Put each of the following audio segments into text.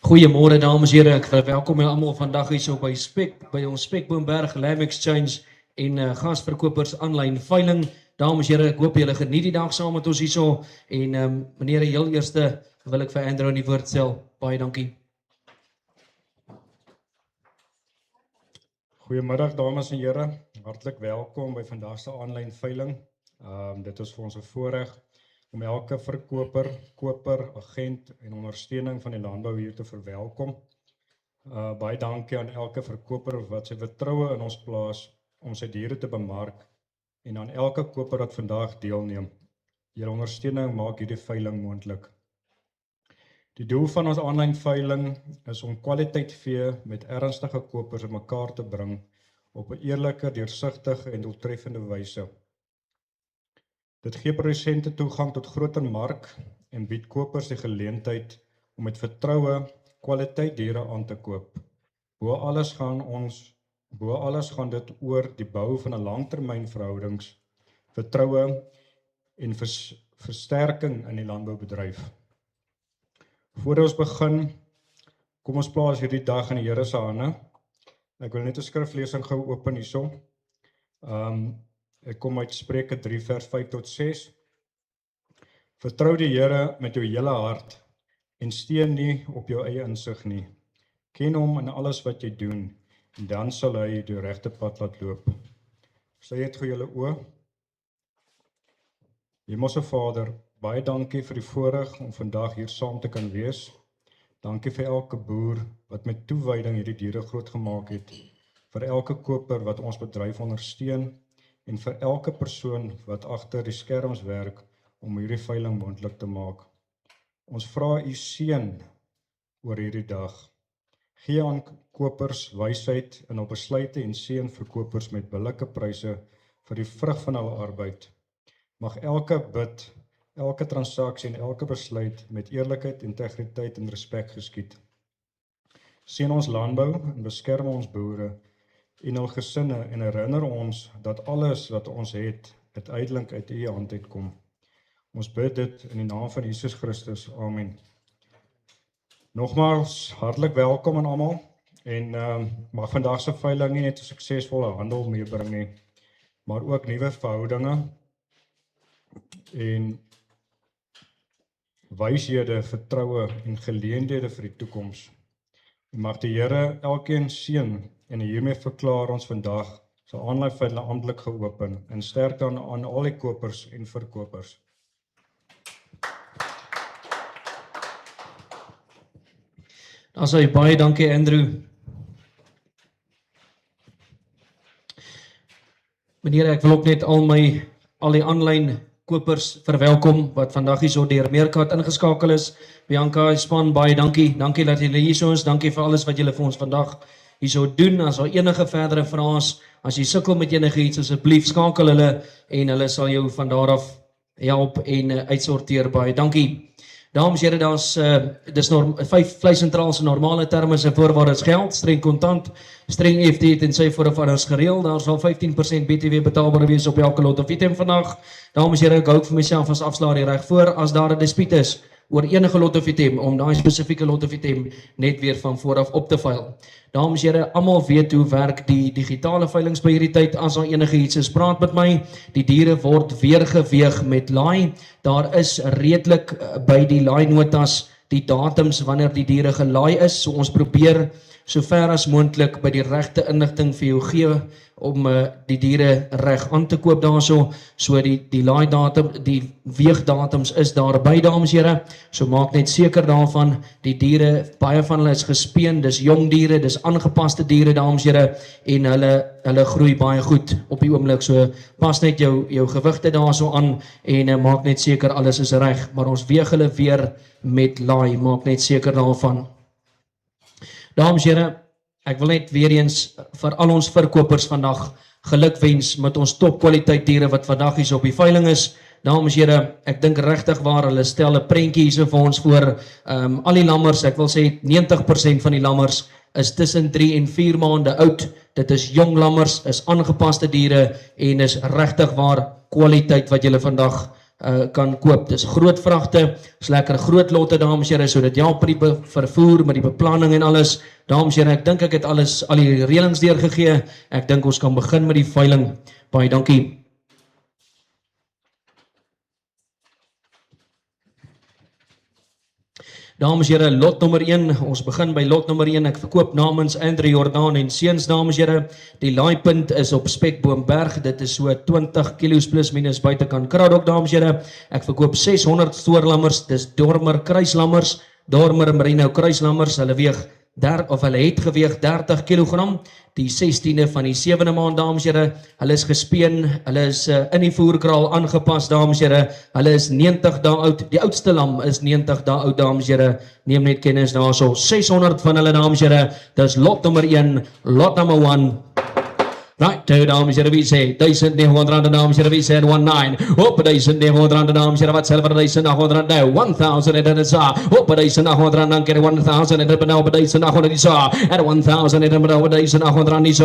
Goeiemôre dames en here, ek verwelkom julle almal vandag hierso by ons Spekboomberg Lamb Exchange en gasverkopers aanlyn veiling. Dames en here, ek hoop julle geniet die dag saam met ons hierso en meneer, heel eerste wil ek vir Andrew in die woord stel. Baie dankie. Goeiemiddag dames en here, hartlik welkom by vandag se aanlyn veiling. Dit is vir ons 'n voorreg om elke verkoper, koper, agent en ondersteuning van die landbou hier te verwelkom. Baie dankie aan elke verkoper wat sy vertroue in ons plaas om sy diere te bemark en aan elke koper wat vandag deelneem. Julle ondersteuning maak hierdie veiling moontlik. Die doel van ons aanlyn veiling is om kwaliteit vee met ernstige kopers in mekaar te bring op 'n eerlike, deursigtige en doeltreffende wyse. Dit gee produsente toegang tot groter mark en bied kopers die geleentheid om met vertroue kwaliteit diere aan te koop. Bo alles gaan dit oor die bou van 'n langtermynverhoudings, vertroue en versterking in die landboubedryf. Voordat ons begin, kom ons plaas hierdie dag in die Here se hande. Ek wil net 'n skriflesing gou open hierso. Ek kom uit Spreuke 3 vers 5 tot 6. Vertrou die Here met jou hele hart en steun nie op jou eie insig nie. Ken hom in alles wat jy doen en dan sal hy die regte pad laat loop. Sluit net gou julle oë. Hemelse Vader, baie dankie vir die voorreg om vandag hier saam te kan wees. Dankie vir elke boer wat met toewyding hierdie diere grootgemaak het, vir elke koper wat ons bedryf ondersteun en vir elke persoon wat agter die skerms werk om hierdie veiling moontlik te maak. Ons vra u seën oor hierdie dag. Gee aan kopers wysheid in hul besluite en seën vir kopers met billike pryse vir die vrug van hulle arbeid. Mag elke bid, elke transaksie en elke besluit met eerlikheid, integriteit en respek geskied. Seën ons landbou en beskerm ons boere en hul gesinne en herinner ons dat alles wat ons het, uiteindelik uit u hand uitkom. Ons bid dit in die naam van Jesus Christus. Amen. Nogmaals, hartlik welkom aan almal en mag vandag se veiling nie net 'n suksesvolle handel meebring nie, maar ook nuwe verhoudinge en wyshede, vertroue en geleenthede vir die toekoms. En mag die Here elkeen seën en hiermee verklaar ons vandag se aanlyn veiling amptelik geopen en sterkte aan al die kopers en verkopers. Dan sê baie dankie Andrew. Meneer, ek wil ook net al die aanlyn kopers verwelkom wat vandag hierso deur Meerkat ingeskakel is. Bianca, span, baie dankie. Dankie dat julle hierso is. Dankie vir alles wat julle vir ons vandag hierso doen. As daar enige verdere vrae is, as jy sukkel met enigiets, asseblief skakel hulle en hulle sal jou van daar af help en uitsorteer. Baie dankie. Dames en here, dis 5 vleisentraal se normale terme se voorwaardes geld, streng kontant, streng EFT tensy voorafhangs gereël. Daar sal 15% BTW betaalbaar wees op elke lot of item vandag. Dames en here, ek hou vir myself as afslaer die reg voor as daar 'n dispuut is oor enige lot of item om daai spesifieke lot of item net weer van vooraf op te veil. Dames en here, almal weet hoe werk die digitale veilings by hierdie tyd. As daar enige iets is, praat met my. Die diere word weer geweeg met laai. Daar is redelik by die laai notas die datums wanneer die diere gelaai is. So ons probeer so ver as moontlik by die regte inligting vir jou gee om die diere reg aan te koop daarso. So die laai datum, die weegdatums is daarby, dames en here. So maak net seker daarvan. Die diere, baie van hulle is gespeen, dis jong diere, dis aangepaste diere, dames en here, en hulle groei baie goed op die oomblik. So pas net jou gewigte daarso aan en maak net seker alles is reg, maar ons weeg hulle weer met laai, maak net seker daarvan. Dames en here, ek wil net weer eens vir al ons verkopers vandag gelukwens met ons topkwaliteit diere wat vandag hier op die veiling is. Dames en here, ek dink regtig waar hulle stel 'n prentjie hierso vir ons voor. Al die lammers, ek wil sê 90% van die lammers is tussen 3 en 4 maande oud. Dit is jong lammers, is aangepaste diere en is regtig waar kwaliteit wat julle vandag kan koop. Dis groot vragte, is lekker groot lotte dames en here, so dit help met die vervoer, met die beplanning en alles. Dames en here, ek dink ek het al die reëlings deurgegee. Ek dink ons kan begin met die veiling. Baie dankie. Dames en here, lot nommer 1, ons begin by lot nommer 1, ek verkoop namens Andrew Jordaan en seuns, dames en here, die laaipunt is op Spekboomberg, dit is so 20 kilos plus minus buitekant Kraddock, dames en here, ek verkoop 600 stoorlammers, dis Dormer kruislammers, Dormer Merino kruislammers, hulle het geweeg 30 kilogram, die 16de van die 7de maand, dames en here, hulle is gespeen, hulle is in die voerkraal aangepas, dames en here, hulle is 90 dae oud, die oudste lam is 90 dae oud, dames en here, neem net kennis daarso, 600 van hulle, dames en here, dis lot nummer 1, lot number 1, right, dames en here, wie sê, 1900 dames en here, wie sê, 19, op 1900 dames en here, wat self 1900 nou, 1000 en dit sa, op 1900 dan keer 1000 en dit nou, op 1900 die sa, at 1000 en dit 1900 die sa,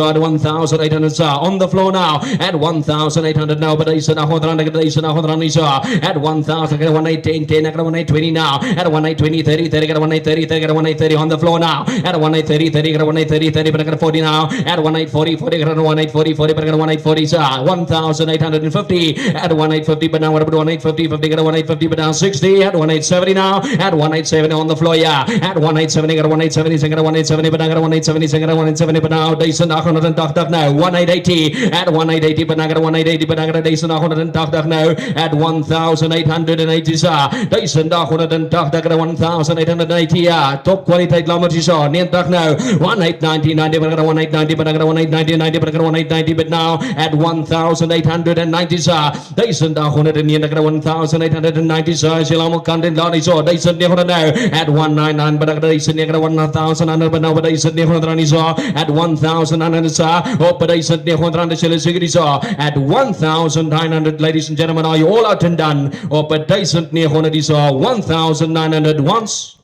at 1800 sa, on the floor now, at 1800 now, op 1900 die sa, at 1000, 1810, 10, 1820 now, at 1820, 30, 30, 1830, 30, 1830 on the floor now, at 1830, 30, 1830, 30, but 40 now, at 1840, 40, 1840, 40, but 1840, sir, 1850, at 1850, but now what about 1850, 50, 1850, but now 60, at 1870 now, at 1870 on the floor, yeah, at 1870, got 1870, sing at 1870, but now got 1870, sing at 1870, but now Dyson 880 now, 1880, at 1880, but now got 1880, but now got Dyson 880 now, at 1880, sir, Dyson 880, got 1880, yeah, top quality lammers, sir, 90 now, 1890, 90, but got 1890, but now got 1890, 90, but got 1890, but now at 1890, sir, Dyson 1890, sir, Shilamo Content Lani, so Dyson now, at 199, but Dyson 1000, but now Dyson at 1000, sir, oh, but Dyson at 1900, ladies and gentlemen, are you all out and done? Oh, but Dyson 1900 once.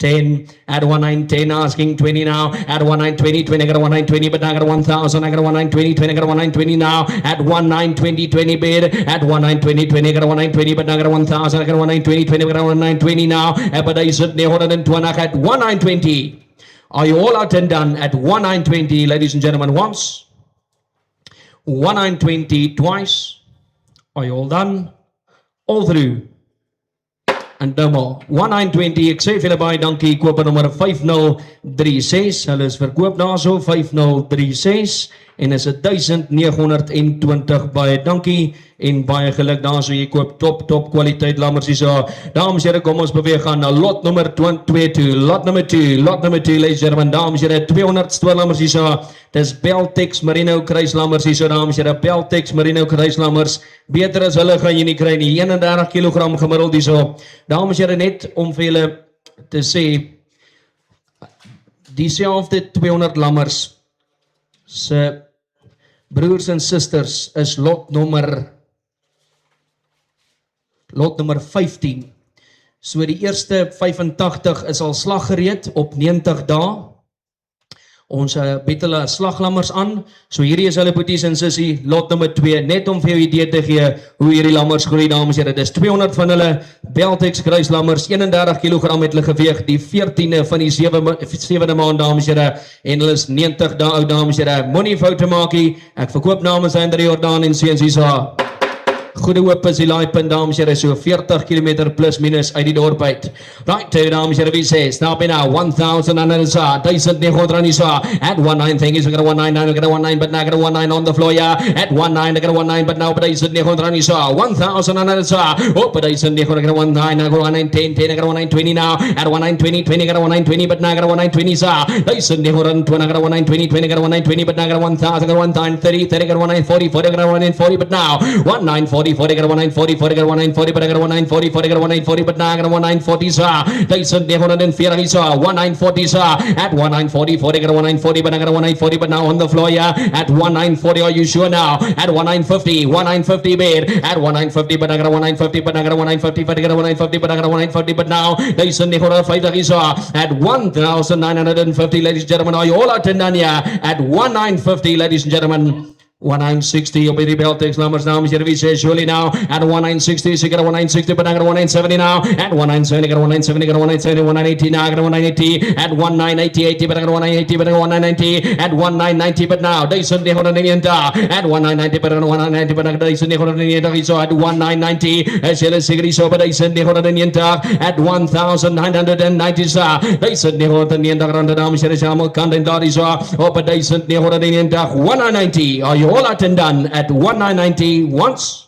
10 at 1910 asking 20 now at 1920 20 got 1920 but I got 1000 I got 1920 20 got 1920 now at 1920 20 bid at 1920 20 got 1920 but I got 1000 I got 1920 20 got 1920 now but I said 120 at 1920. Are you all out and done at 1920, ladies and gentlemen, once, 1920 twice? Are you all done? All through. And no more. 1920, ek sê vir julle baie dankie, koper nommer 5036, hulle is verkoop daar so, 5036, en is 1920, baie dankie, en baie geluk daar so, jy koop top kwaliteit lammers hier so. Dames en here, kom ons beweeg aan na lot nummer 22, lot nummer 2, ladies and gentlemen, dames en here, 200 stoorlammers hier so, dis Beltex Merino kruislammers hier so, dames en here, Beltex Merino kruislammers, beter as hulle gaan jy nie kry nie, 31 kilogram gemiddeld hier so. Dames en here, net om vir julle te sê, diezelfde 200 lammers se broers en susters is lot nummer 15. So die eerste 85 is al slaggereed op 90 dae. Ons bied hulle slaglammers aan. So hierdie is hulle boeties en sissie, lot nummer 2, net om vir jou idee te gee hoe hierdie lammers groei, dames en here. Dis 200 van hulle Beltex kruislammers, 31 kg het hulle geweeg, die 14de van die 7de maand, dames en here, en hulle is 90 dae oud, dames en here. Moenie foute maak nie. Ek verkoop namens Andrew Jordaan en seuns hier. Goede hoop is die laaipunt, dames en here, so 40 km plus minus uit die dorp uit. Right, dames en here, wie sê, snap in now, 1000 and then sa, 1900 sa, at 19 thing is, we got a 199, we got a 19, but now I got a 19 on the floor, yeah, at 19, I got a 19, but now, but 1900 sa, 1000 and then sa, oh, but 1900, I got a 19, I got a 19, 10, I got a 1920 now, at 1920, 20, I got a 1920, but now I got a 1920 sa, 1920, I got a 1920, 20, I got a 1920, but now I got a 1000, I got a 1930, 30, I got a 1940, 40, I got a 1940, but now, 1940, 40, got a 1940, 40, got a 1940, but I got a 1940, 40, got a 1940, but now I got a 1940, sir. 1940, sir. 1940, sir. At 1940, 40, got a 1940, but I got a 1940, but now on the floor, yeah. At 1940, are you sure now? At 1950, 1950 bid. At 1950, but I got a 1950, but I got a 1950, but I got a 1950, but I got a 1950, but now 1940, sir. At 1950, ladies and gentlemen, are you all out and done here? At 1950, ladies and gentlemen. 1960 op hierdie Beltex lammers dames en here wie sê Julie now at 1960 seker 1960 but I got 1970 now at 1970 got 1970 got 1970 1980 now got 1980 at 1980 but I got 1980 but I got 1990 at 1990 but now Dyson de Honda at 1990 but I got 1990 but I got Dyson de Honda so at 1990 as well as Sigri so but Dyson de Honda at 1990 sa Dyson de Honda grande dames en heren content daar is op Dyson de Honda 1990 are you all out and done at 1990 once,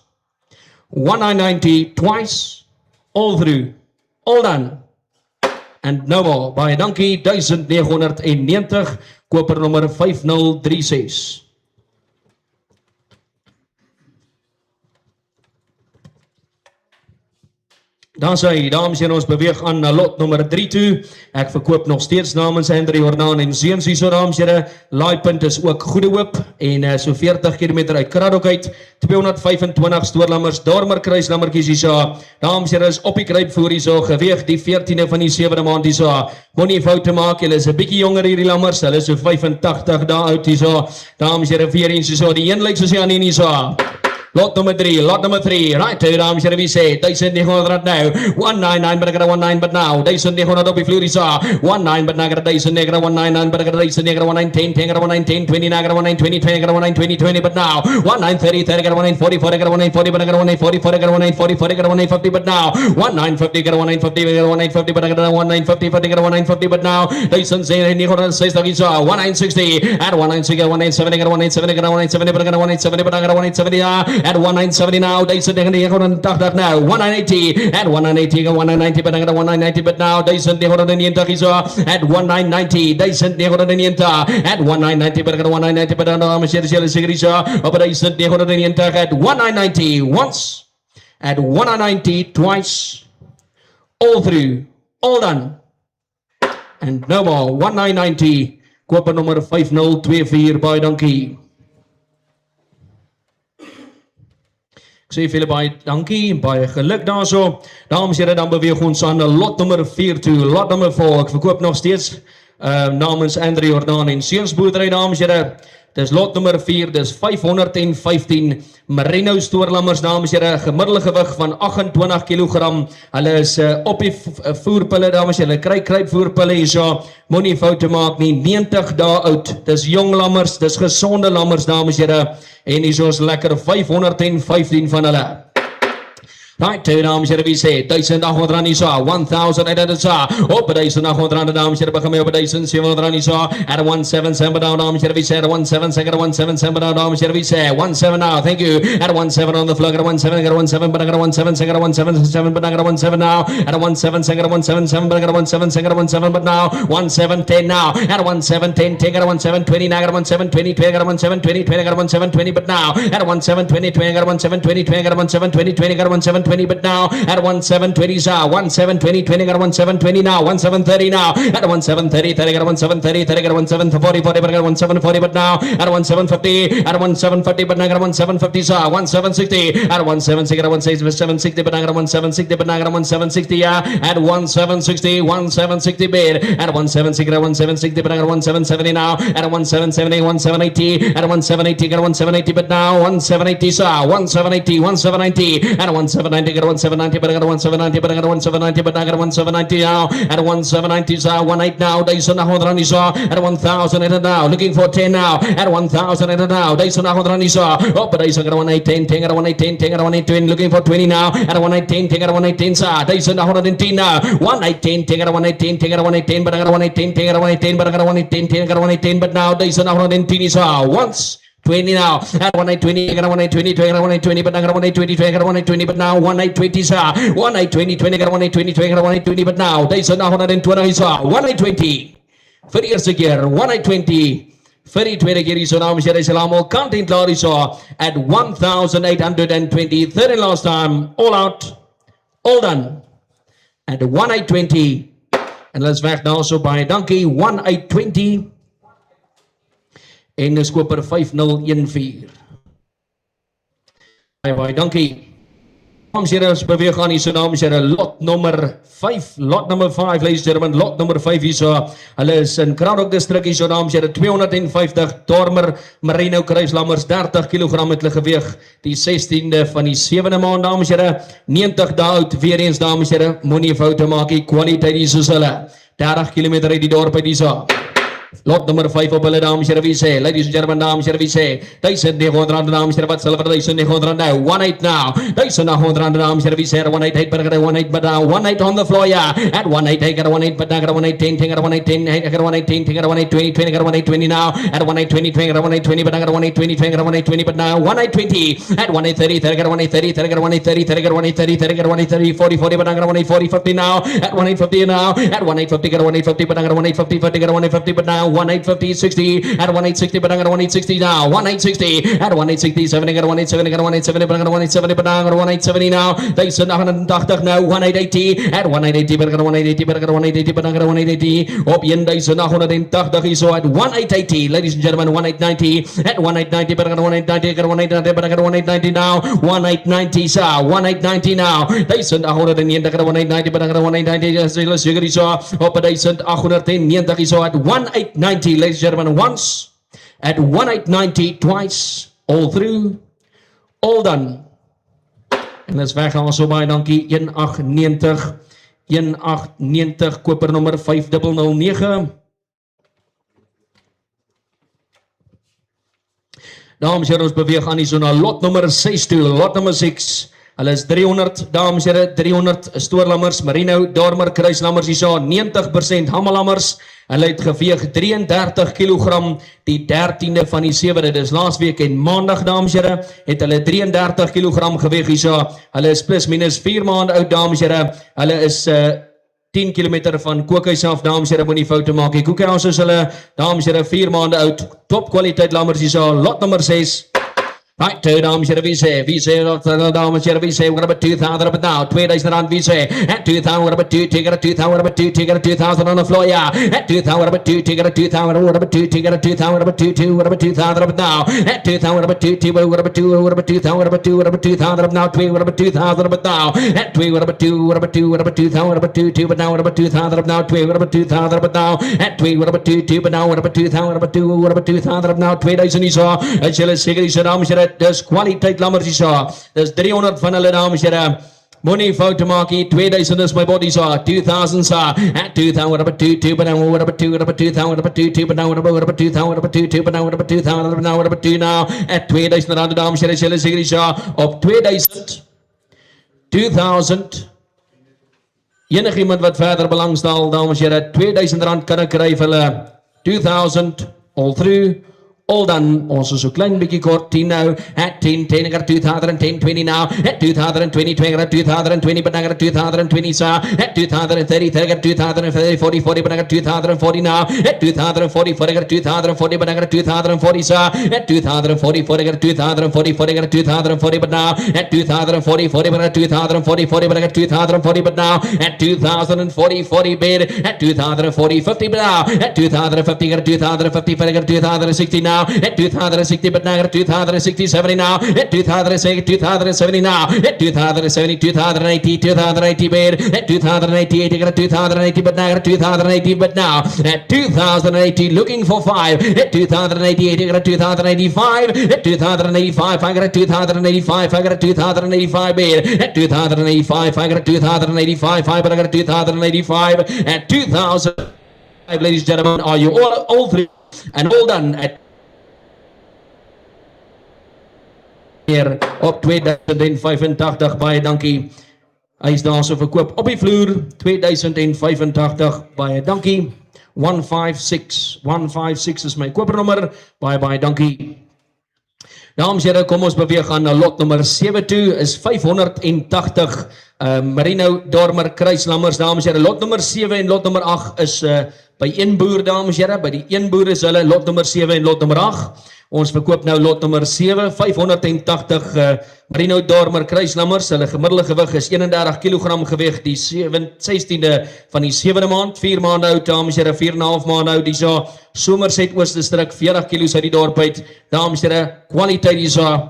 1990 twice, all through, all done, and no more. Baie dankie, 1990, koper nommer 5036. Dan sê dames en ons beweeg aan na lot nommer 3 toe. Ek verkoop nog steeds namens Hendrik Jordaan en seuns hierso dames en here. Laaipunt is ook Goede Hoop en so 40 km uit Kraddock uit. 225 stoorlammers, Dormer kruislammertjies hierso. Dames en here is op die kruipvoer hierso, geweeg die 14de van die 7de maand hierso. Moenie foute maak, hulle is 'n bietjie jonger hierdie lammers. Hulle is so 85 dae oud hierso. Dames en here weer eens hierso, die een lyk soos die ander hierso. Lot number 3, right, dames en here, wie sê, 1900 now, 199, but I got a 19, but now, 1900 op die vloer is 19, but now I got a 1999, but I got a 1910, 10, got a 1910, 20, now I got a 1920, 20, got a 1920, 20, but now, 1930, 30, got a 1940, 40, got a 1940, but I got a 1940, 40, got a 1940, 40, got a 1950, but now, 1950, got a 1950, got a 1950, but I got a 1950, 40, got a 1950, but now, 1960, is 1960, at 1960, got a 1970, got a 1970, got a 1970, but I got a 1970, but I got a 1970, at 1970 now, Dyson de Honda now, 1980 at 1980, 1990, but I got a 1990, but now Dyson de Honda at 1990, Dyson de Honda at 1990, but I got a 1990, but I know I'm sure Sigrisha, but Dyson de Honda at 1990 once, at 1990 twice, all through, all done, and no more. 1990, koper nummer 5024 by Donkey. Sê vir julle baie dankie en baie geluk daarso. Dames en here, dan beweeg ons aan lot nommer 4 toe. Lot nommer 4. Ek verkoop nog steeds namens Hendrik Jordaan en seuns boerdery dames en here. Dis lot nommer 4, dis 515 merino stoorlammers dames en here, gemiddelde gewig van 28 kg. Hulle is op die voerpille dames en here, kry voerpille hierso. Moenie foute maak nie, 90 dae oud. Dis jong lammers, dis gesonde lammers dames en here. En hierso is lekker 515 van hulle. Right, dames en here, wie sê 1800 rand hierso, 1800 sa, op 1800 rand dames en here, begin my op 1700 rand hierso, at 177 down dames en here, wie sê, at 177 down dames en here, wie sê, 17 now, thank you, at 17 on the floor, at 17, got 17, but I got 17, got 177, but I got 17 now, at 17, got 177, but I got 17, got 17, but now, 1710 now, at 1710, take it 1720, now got 1720, 20, got 1720, 20, got 1720, but now, at 1720, 20, got 1720, 20, got 1720, 20, got 1720, but now at 1720 sa 1720 20 got 1720 now 1730 now at 1730 30 got 1730 30 got 1740 40 but got 1740 but now at 1750 at 1750 but now got 1750 sa 1760 at 1760 got 1760 but now got 1760 but now got 1760 at 1760 bid at 1760 got 1760 but now got 1770 now at 1770 1780 at 1780 got 1780 but now 1780 sa 1780 1790 at 1790 got 1790 but I got 1790 but I got 1790 but I got 1790 now at 1790 sa 18 now Dyson Honda sa at 1000 now looking for 10 now at 1000 now Dyson Honda sa oh but Dyson got 1810 10 got 1810 10 got 1820 looking for 20 now at 1810 10 got 1810 sa Dyson Honda 10 now 118 10 got 1810 10 got 1810 but I got 1810 10 got 1810 but I got 1810 10 got 1810 but now Dyson Honda 10 sa once 20 now at 1820 I got 1820 20 got 1820 but I got 1820 20 got 1820 but now 1820 sa 1820 20 got 1820 20 got 1820 but now Dyson Honda 20 sa 1820 vir die eerste keer 1820 vir die tweede keer hierso dames en here is almal kant en klaar hierso at 1820 third and last time all out all done at 1820 en let's weg daarso baie dankie 1820 en dis koper 5014. Baie dankie. Dames en heren, ons beweeg aan hier so, dames en heren, lot nummer 5, ladies and gentlemen, lot nummer 5 hier so, hulle is in Kraddock district hier so, dames en heren, 250 Dormer Merino kruislammers, 30 kg het hulle geweeg, die 16de van die 7de maand, dames en heren, 90 dae oud, weer eens, dames en heren, moenie foute maak, die kwaliteit hier soos hulle, 30 km uit die dorp uit hier so. Lot nummer 5 op hulle, dames en heren, wie sê, ladies and gentlemen, dames en heren, wie sê, 1900 dames en heren, wat silver, 1900 now, 18 now, 1900 dames en heren, wie sê, 188, but 18, but 18 on the floor, yeah, at 18, got 18, but 18, 10, got 18, 10, got 18, 10, got 18, 20, 20, got 18, now, at 18, 20, 20, got 18, but 18, 20, 20, got 18, but now, 18, 20, at 18, 30, 30, got 18, 30, 30, got 18, 30, 30, got 18, 30, 30, got 18, 30, 40, 40, but I got 18, 40, 50 now, at 18, 50 now, at 18, 50, got 18, 50, but I got 18, 50, 50, got 18, 50, but now, 18, 50, 60, at 1860, but I got 1860 now, 1860, at 1860, 70, got 1870, got 1870, but I got 1870, but I got 1870 now, they said 180 now, 1880, at 1880, but I got 1880, but I got 1880, but I got 1880, op een deze 180 is so at 1880, ladies and gentlemen, 1890, at 1890, but I got 1890, got 1890, but I got 1890 now, 1890, sir, 1890 now, they said 190, got 1890, but I got 1890, let's figure it so, op deze 890 is so at 1890, ladies and gentlemen, once, at 1890, twice, all through, all done. En dis weggaan so baie dankie, 1890, 1890, koper nummer 5009. Dames en heren, ons beweeg aan hier so na lot nummer 6 toe, lot nummer 6. Hulle is 300, dames en heren, 300 stoorlammers, Merino, Dormer, kruislammers, hier so 90% hamelammers. Hulle het geweeg 33 kg die 13de van die 7de, dis laasweek en maandag, dames en heren, het hulle 33 kg geweeg hier so. Hulle is plus minus 4 maande oud, dames en heren. Hulle is 10 km van Kookhuis af, dames en heren, moet nie foute maak. Die Kookhuis is hulle, dames en heren, 4 maande oud, top kwaliteit lammers hier so, lot nummer 6. Right, two dames en heren, wie sê, dames en heren, wie sê, we're about 2,000 up and down, 2000 rand, wie sê, at 2,000, we're about 2, take it at 2,000, we're about 2, take it at 2,000 on the floor, yeah, at 2,000, we're about 2, take it at 2,000, we're about 2, take it at 2,000, we're about 2, 2, we're about 2,000 up and down, at 2,000, we're about 2, 2, we're about 2, we're about 2,000, we're about 2, we're about 2,000 up now, 2, we're about 2,000 up and down, at 2, we're about 2, we're about 2, we're about 2,000, we're about 2, 2, but now we're about 2,000 up now, 2, we're about 2,000 up and down, at 2, we're about 2, 2, but now we're about 2,000, we're about 2, we're about 2,000 up now, 2,000 is so, as julle seker is, dames en heren, dis kwaliteit lammers hier so, dis 300 van hulle, dames en heren, moenie foute maak hier, 2000 is my body so, 2000 so, at 2000, we're about 2, 2, but now we're about 2, we're about 2000, we're about 2, 2, but now we're about 2000, we're about 2, 2, but now we're about 2000, now we're about 2 now, at 2000 rand, dames en heren, julle seker is so, op 2000, 2000, enig iemand wat verder belangstel, dames en heren, 2000 rand kan ek kry vir hulle, 2000, all through, all done, ons is so klein bykie kort, 10 now, at 10, 10, I got 2010, 20 now, at 2020, 20, I got 2020, but I got 2020, so, at 2030, I got 2030, 40, 40, but I got 2040 now, at 2040, 40, I got 2040, but I got 2040, so, at 2040, 40, I got 2040, 40, I got 2040, but now, at 2040, 40, but I got 2040, 40, but I got 2040, but now, at 2040, 40 bid, at 2040, 50, but now, at 2050, I got 2050, but I got 2060 now, at 2060, but now I got 2060, 70 now, at 2060, 2070 now, at 2070, 2080, 2080 bid, at 2080, I got 2080, but now I got 2080, but now, at 2080, looking for 5, at 2088, I got 2085, at 2085, I got 2085, I got 2085 bid, at 2085, I got 2085, but I got 2085, at 2000, ladies and gentlemen, are you all through and all done at hier op 2085, baie dankie. Hy is daar so verkoop op die vloer, 2085, baie dankie. 156 is my kopernommer, baie dankie. Dames en heren, kom ons beweeg aan na lot nummer 7 toe, is 580 Merino Dormer kruislammers, dames en heren. Lot nummer 7 en lot nummer 8 is by een boer, dames en heren. By die een boer is hulle lot nummer 7 en lot nummer 8. Ons verkoop nou lot nummer 7, 580 Merino Dormer kruislammers. Hulle gemiddelde gewig is 31 kg gewig, die 16de van die 7de maand, 4 maande oud, dames en heren, 4,5 maande oud, die so, Somerset Oostdistrik, 40 kilos uit die dorp uit, dames en heren, kwaliteit die so,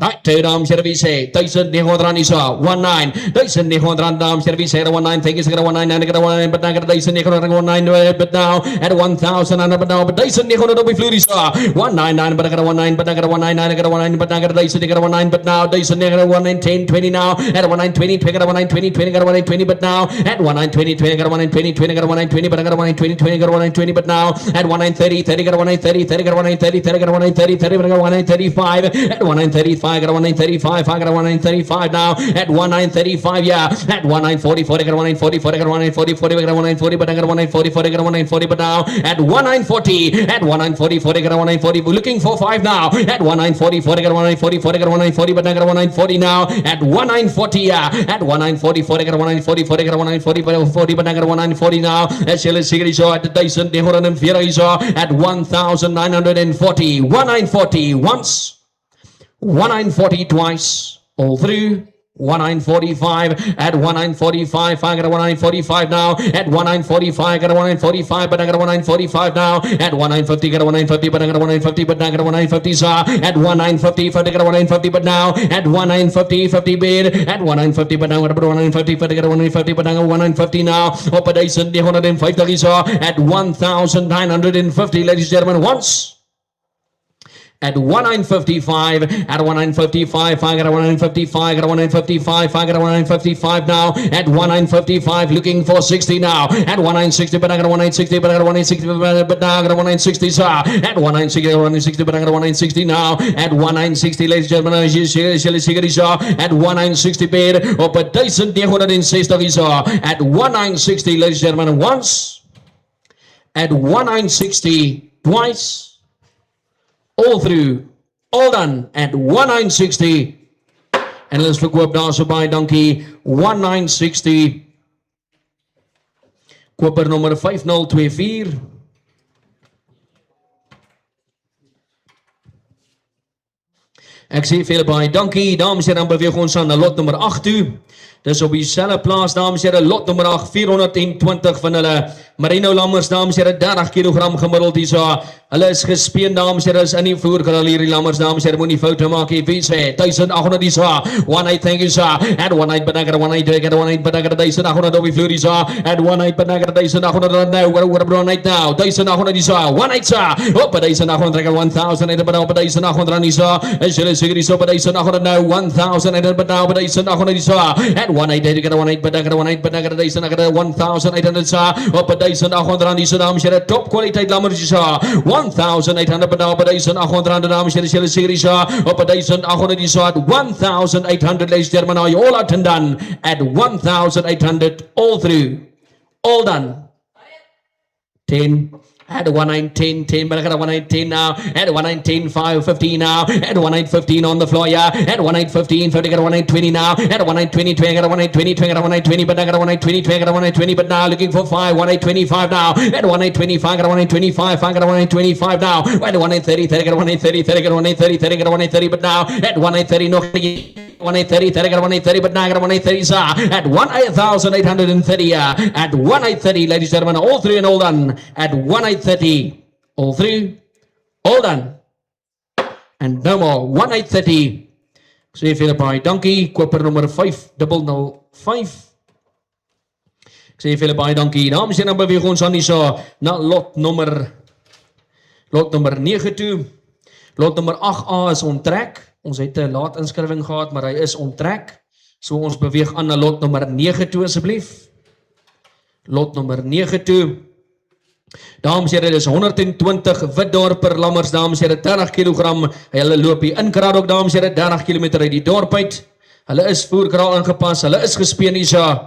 Right, dames and we say, Tyson Nihodranisa, 19, Tyson Nihodran, dames and we say, 19, thank you, 19, and 19, but now Tyson Nihodran, 19, but now at 1,000, and but Tyson Nihodran, we Flurisa, 199, but I got 19, but I got 19, I got 19, but I got Tyson Nihodran, 19, but now Tyson Nihodran, 19, 20 now, at 19, 20, 20, got 19, 20, got 19, but now at 19, 20, got 19, 20, got 19, but I got 19, 20, got 19, but now at 19, 30, 30, got 19, 30, 30, got 19, 30, 30, got 19, 30, 30, but I got 19, 35, at 1935, got 1935, I got 1935 now, at 1935, yeah, at 1940, 40, got 1940, 40, got 1940, 40, got 1940, but I got 1940, 40, got 1940, but now at 1940, at 1940, 40, got 1940, we're looking for 5 now, at 1940, 40, got 1940, 40, got 1940, but I got 1940 now, at 1940, yeah, at 1940, 40, got 1940, 40, got 1940, but 40, but I got 1940 now, at Shelley Sigrid Shaw, at the Dyson, the Horan and Fiera Shaw, at 1940, 1940 once, 1940 twice, all through, 1945, at 1945, I got a 1945 now, at 1945, got a 1945, but I got a 1945 now, at 1950, got a 1950, but I got a 1950, but I got a 1950, at 1950, but I got a 1950, but now, at 1950, 50 bid, at 1950, but now I got a 1950, but I got a 1950, but I got a 1950 now, operation, the 105, at 1950, ladies and gentlemen, once, at 1955, at 1955, I got a 1955, got a 1955, I got a 1955 now, at 1955, looking for 60 now, at 1960, but I got a 1960, but I got a 1960, but now I got a 1960, at 1960, 1960, but I got a 1960 now, at 1960, ladies and gentlemen, Shelley Sigrid Shaw, at 1960 bid, op het 1960 is at 1960, ladies and gentlemen, once, at 1960, twice, all through, all done at 1960. En let's verkoop daar so by dankie 1960. Koper nommer 5024. Ek sê vir julle baie dankie. Dames en heren, dan beweeg ons aan na lot nummer 8 toe. Dis op dieselfde plaas, dames en heren, lot nummer 8, 420 van hulle Merino lammers, dames en heren, 30 kg gemiddeld hier so. Hulle is gespeen, dames en heren, is in die voerkraal hierdie lammers, dames en heren, moet nie foute maak hier, wie sê, 1800 hier so, 18, thank you so, at 18, bedanker, 18, bedanker, 1800 op die vloer hier so, at 18, bedanker, 1800 nou, what about right now, 1800 hier so, 18 so, op 1800, 1000, bedanker, 1800 hier so, as julle seker hier so, 1800 nou, 1000, bedanker, 1800 hier so, at 18, bedanker, 1800 so, op 1800 hier so, dames en heren, top kwaliteit lammers hier so, 1800 bedaal by 1800 dames en heren, seker is op 1800 is at 1800, ladies and gentlemen, are you all out and done at 1800, all through, all done, 10, at 1910, 10, but I got a 1910 now, at 1910, 515 now, at 1915 on the floor, yeah, at 1915, 50, got a 1920 now, at 1920, 20, got a 1920, 20, got a 1920, but I got a 1920, 20, got a 1920, but now looking for 5, 1825 now, at 1825, got a 1825, I got a 1825 now, at 1830, 30, got a 1830, 30, got a 1830, 30, got a 1830, but now, at 1830, no, 1830, 30, got a 1830, but now I got a 1830, at 1830, at 1830, ladies and gentlemen, all three and all done, at 1830, all three, all done, and no more, 1830, sê vir julle baie dankie, koper nummer 5005, ek sê vir julle baie dankie, dames en dan beweeg ons aan die so, na lot nummer 9 toe, lot nummer 8A is onttrek, ons het 'n laat inskrywing gehad, maar hy is onttrek, so ons beweeg aan na lot nummer 9 toe asseblief, lot nummer 9 toe, dames en heren, dit is 120 Witdorper lammers, dames en heren, 30 kg, hulle loop hier in Kraad ook, dames en heren, 30 km uit die dorp uit, hulle is voerkraal ingepas, hulle is gespeen hier so,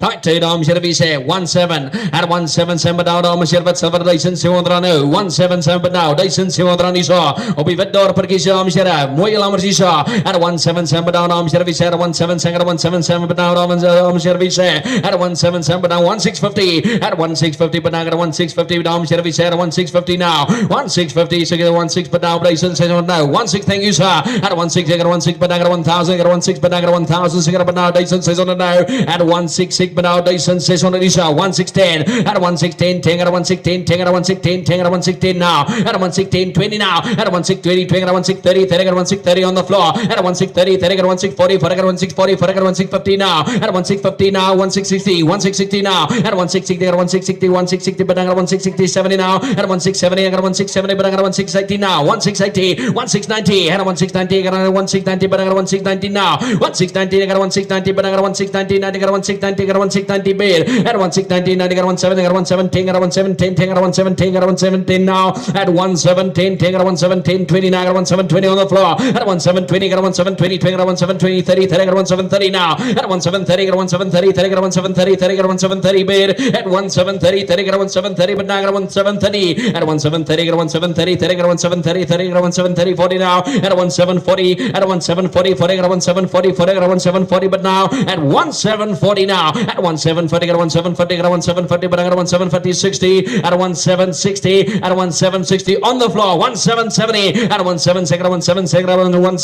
right, dames en heren, wie sê, 17, at 17, down, dames en heren, wat silver, 1700 nou, 17, but now, 1700 hier so, op die Witdorperkies, dames en heren, mooie lammers hier so, at 17, but down, dames en heren, wie sê, at 17, but now, dames en heren, wie sê, at 17, but now, 1650, at 1650, but now, at 1650, dames en heren, wie sê, at 1650 now, 1650, so get 16, but now, 1600 now, 16, thank you, sir, at 16, but now, at 1000, at 16, but now, at 1000, so get but now, 1600 now, at 166, 166, but now Dyson 600 is 1610, at 1610, 10 at 1610, 10 at 1610, 10 at 1610 now, at 1610, 20 now, at 1620, 20 at 1630, 30 at 1630 on the floor, at 1630, 30 at 1640, 40 at 1640, 40 at 1650 now, at 1650 now, 1660, 1660 now, at 1660, at 1660, 1660, but at 1660, 70 now, at 1670, at 1670, but at 1680 now, 1680, 1690, at 1690, at 1690, but at 1690 now, 1690, at 1690, but at 1690, 90, at 1690, at 1690, bid, at 1690, 90, at 17, at 17, at 17, 10, at 17, at 17 now, at 17, 10, at 17, 20 now, at 1720 on the floor, at 1720, at 1720, 20, at 1720, 30, 30, at 1730 now, at 1730, at 1730, 30, at 1730, 30, at 1730, bid, at 1730, 30, at 1730, but now at 1730, at 1730, at 1730, 30, at 1730, 30, at 1730, 40 now, at 1740, at 1740, 40, at 1740, 40, at 1740, but now at 1740 now, at 1740, at 1740, at 1740, but at 1740, 60, at 1760, at 1760 on the floor, 1770, at 1770, at 1770, at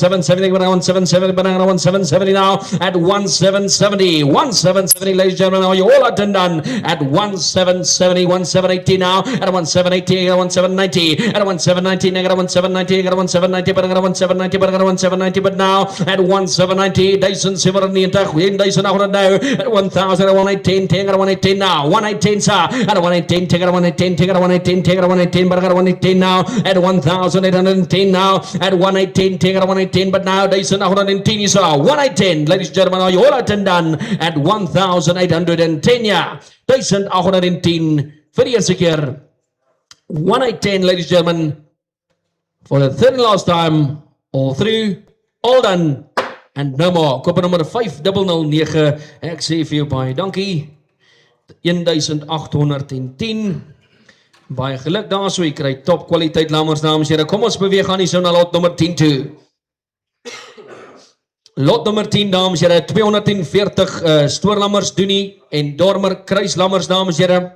1770, but at 1770, but at 1770 now, at 1770, 1770, ladies and gentlemen, are you all out and done? At 1770, 1780 now, at 1780, at 1790, at 1790, at 1790, at 1790, but at 1790, but at 1790, but now at 1790, Dyson 790, Win Dyson out now, at 1000, at 118, 10, at 118 now, 118 sir, at 118, 10, at 118, 10, at 118, 10, at 118, but at 118 now, at 1810 now, at 118, 10, at 118, but now Dyson 110 sir, 118, ladies and gentlemen, are you all out and done? At 1810 ja, Dyson 110, vir die eerste keer, 1810, ladies and gentlemen, for the third and last time, all through, all done, and no more. Koper nummer 5009, ek sê vir jou baie dankie, 1810, baie geluk daar so, jy kry top kwaliteit lammers, dames en heren, kom ons beweeg aan die so na lot nummer 10 toe. Lot nummer 10, dames en heren, 240 stoorlammers, Doenie en Dormer, kruislammers, dames en heren,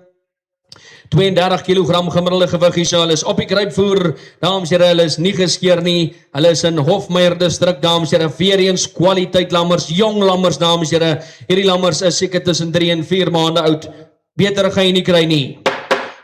32 kilogram gemiddelde gewig hier, so hulle is op die kruipvoer, dames en heren, hulle is nie geskeer nie, hulle is in Hofmeyer district, dames en heren, weer eens kwaliteit lammers, jong lammers, dames en heren, hierdie lammers is seker tussen 3 en 4 maande oud, beter gaan jy nie kry nie.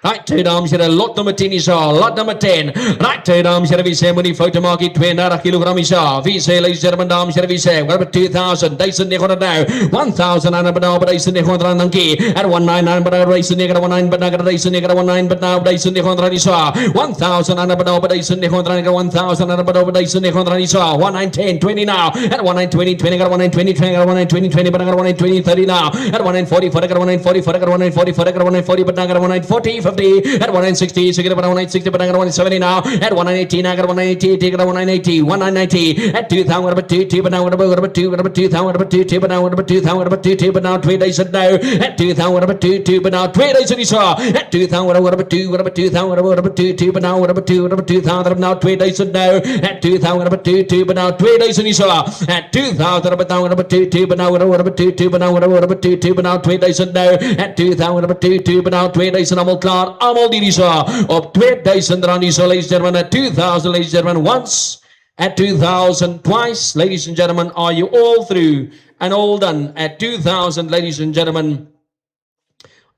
Right, dames en heren, lot nummer 10 is al, lot nummer 10. Right, dames en heren, wie sê moet die foute maak, 32 kilogram is al. Wie sê, ladies and gentlemen, dames en heren, wie sê, what about 2,000, 1900 now, 1,000, and now, but 1900 dankie, at 199, but I race the nigger, 19, but I got a race the nigger, 19, but now, 1900 is all, 1,000, and now, but 1900, 1,000, and but over 1900 is all, 1910, 20 now, at 1920, 20, got 1920, 20, got 1920, 20, but I got 1920, 30 now, at 1940, 40, got 1940, 40, got 1940, 40, got 1940, but now got 1940, 50, at 1960, so get about 1960, but I got 170 now, at 1918, I got 180, take it at 1980, 1990, at 2000, what about 2, but now what about 2, what about 2000, what about 2, but now what about 2000, what about 2, but now 2 days now, at 2000, what about 2, but now 2 days you saw, at 2000, what about 2, what about 2000, what about 2, but now what about 2, what about 2000, now 2 days now, at 2000, what about 2, but now 2 days you saw, at 2000, what about 2, but now what about 2, but now what about 2, but now 2 days now, at 2000, what about 2, but now 2 days almal klaar, almal die sa op 2000 rand, so ladies and gentlemen, at 2000, ladies and gentlemen, once, at 2000 twice, ladies and gentlemen, are you all through and all done? At 2000, ladies and gentlemen,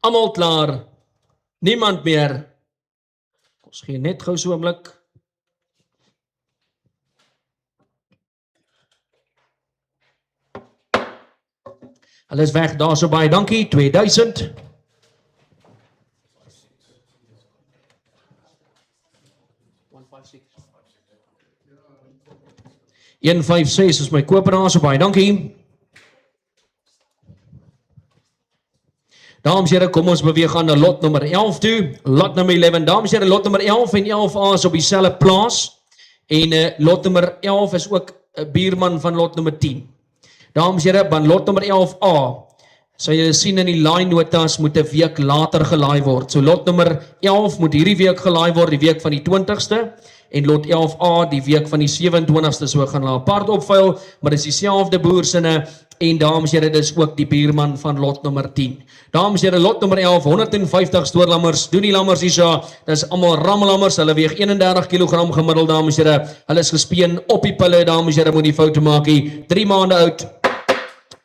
almal klaar, niemand meer. Ons gee net gou so 'n blik. Hulle is weg, daar so baie dankie, 2000. 156 is my kooperaar, so baie dankie. Dames en heren, kom ons beweeg aan na lot nummer 11 toe. Lot nummer 11, dames en heren, lot nummer 11 en 11A is op dieselfde plaas. En lot nummer 11 is ook 'n buurman van lot nummer 10. Dames en heren, van lot nummer 11A, sal jy sien in die laai notas moet 'n week later gelaai word. So lot nummer 11 moet hierdie week gelaai word, die week van die 20ste. En lot 11A die week van die 27ste, so gaan hulle apart opvuil, maar dis dieselfde boersinne, en dames en heren, dis ook die buurman van lot nummer 10. Dames en heren, lot nummer 11, 150 stoorlammers, doen die lammers hier so, dis allemaal rammelammers, hulle weeg 31 kilogram gemiddeld, dames en heren, hulle is gespeen op die pille, dames en heren, moet die foute maak, 3 maande oud,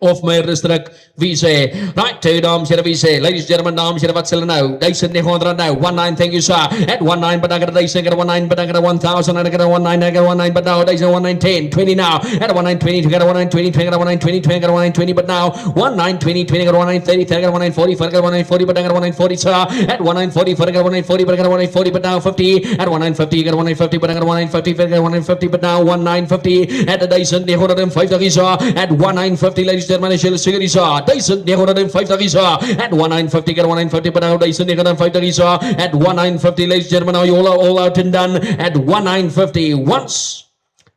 of Meyer District, wie sê, right, two dames here, wie sê, ladies and gentlemen, dames here, wat sê hulle nou, 1900 nou, 19, thank you sir, at 19, but I got a 19, but I got a 1000, and I got a 19, I got a 19, but now, 19, 10, 20 now, at 19, 20, I got a 19, 20, I got a 19, 20, I got a 19, 20, but now, 19, 20, 20, I got a 19, 30, I got a 19, 40, I got a 19, 40, but I got a 19, 40, sir, at 19, 40, I got a 19, 40, but I got a 19, 40, but now 50, at 19, 50, I got a 19, 50, but I got a 19, 50, I got a 19, 50, but now 19, 50, at a 1950, sir, at 19, 50, ladies and gentlemen, shall see it, sir, 1950, sir, at 1950, got a 1950, but now 1950, sir, at 1950, ladies and gentlemen, now you all out and done, at 1950, once,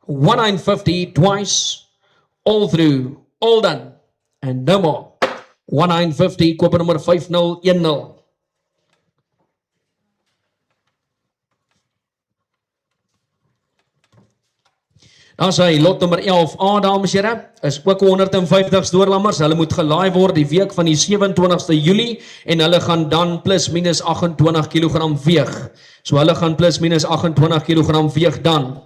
1950, twice, all through, all done, and no more. 1950, koper nummer 5010. Dan sê lot nummer 11A, dames en here, is ook 150 stoorlammers. Hulle moet gelaai word die week van die 27ste Julie en hulle gaan dan plus minus 28 kg weeg. So hulle gaan plus minus 28 kg weeg dan.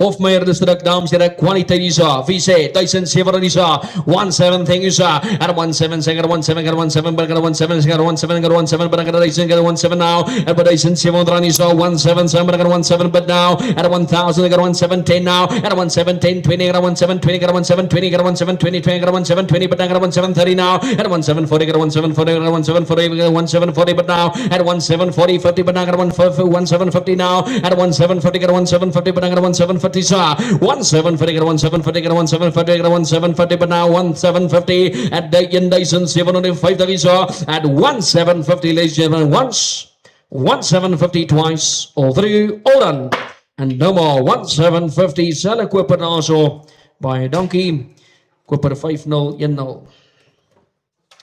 Hofmeyer District, dames en here, kwaliteit is daar. Wie sê 1700 is daar. 17, thank you sir. At 17, sing at 17, got 17, but got 17, got 17, got 17, but I got 18, got 17 now. At 1700 is daar. 17, but I got 17, but now. At 1000, I got 17 now. At 17, 20, got 17, got 17, got 17, got 17, but I got 1730 now. At 1740, got 1740, got 1740, got 1740, but now. At 1740, 50, but I got 1750 now. At 1740, got 1750, but I got 1750. 1750, got 1750, got 1750, got 1750, but now 1750 at the 1750 sir, at 1750, ladies and gentlemen, once, 1750 twice, all through, all done, and no more. 1750, selle koper also by Donkey, koper 5010.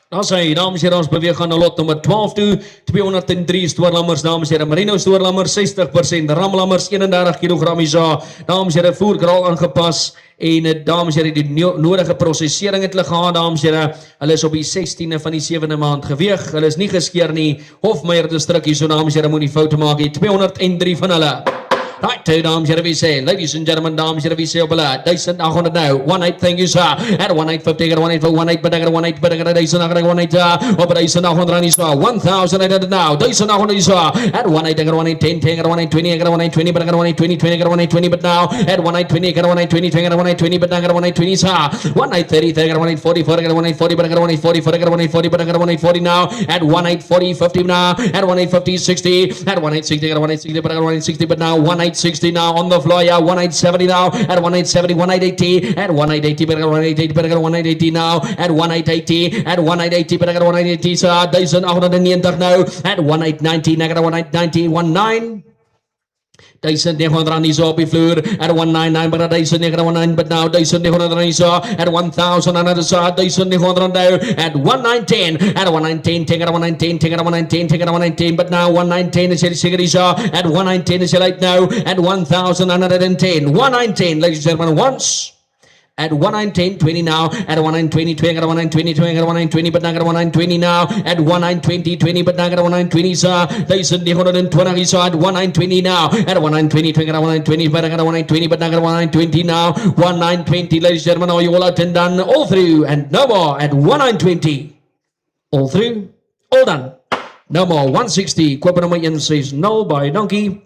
Dan sê hy, dames en here, ons beweeg aan na lot nummer 12 toe, 203 stoorlammers, dames en here, merino stoorlammers 60%, ramlammers 31 kg isa, dames en here, voerkraal aangepas, en dames en here, die nodige prosesering het hulle gehad, dames en here, hulle is op die 16de van die 7de maand geweeg, hulle is nie geskeer nie, Hofmeyer District, so dames en here, moet nie foute maak, 203 van hulle. Right, two dames, here we say, ladies and gentlemen, dames, here we say, op hulle, 1800 now, 18, thank you sir, at 1850, got 18, but I got 18, but I got 18, I got 18, op 1800 is 1800 now, 1800 is at 18, I got 18, 10, I got 18, 20, I got 18, but I got 18, 20, I got 18, but now, at 18, I got 18, 20, I got 18, but I got 18, sir, 1830, I got 1840, I got 1840, but I got 1840, I got 1840, but I got 1840 now, at 1840, 50 now, at 1850, 60, at 1860, I got 1860, but I got 1860, but now 1860 now on the floor, yeah, 1870 now, at 1870, 1880, at 1880, but I got 1880, but I got 1880 now, at 1880, at 1880, but I got 1880, sir, 1890 now, at 1890, I got 1890, 19. 1900 is op die vloer, at 199, but at 1919, but now 1900 is at 1000, another side, 1900 now, at 1910, at 1910, take it 1910, take it 1910, take it 1910, but now 1910 is at 1910 is right now, at 1110, 1910, ladies and gentlemen, once. At 1910, 20 now, at 1920, 20, at 1920, 20, at 1920, but now at 1920 now, at 1920, 20, but now at 1920, sir, 1920, sir, at 1920 now, at 1920, 20, at 1920, but now at 1920, but now at 1920 now, 1920, ladies and gentlemen, are you all out and done, all through, and no more, at 1920, all through, all done, no more, 160, koper nummer 1 says no by Donkey.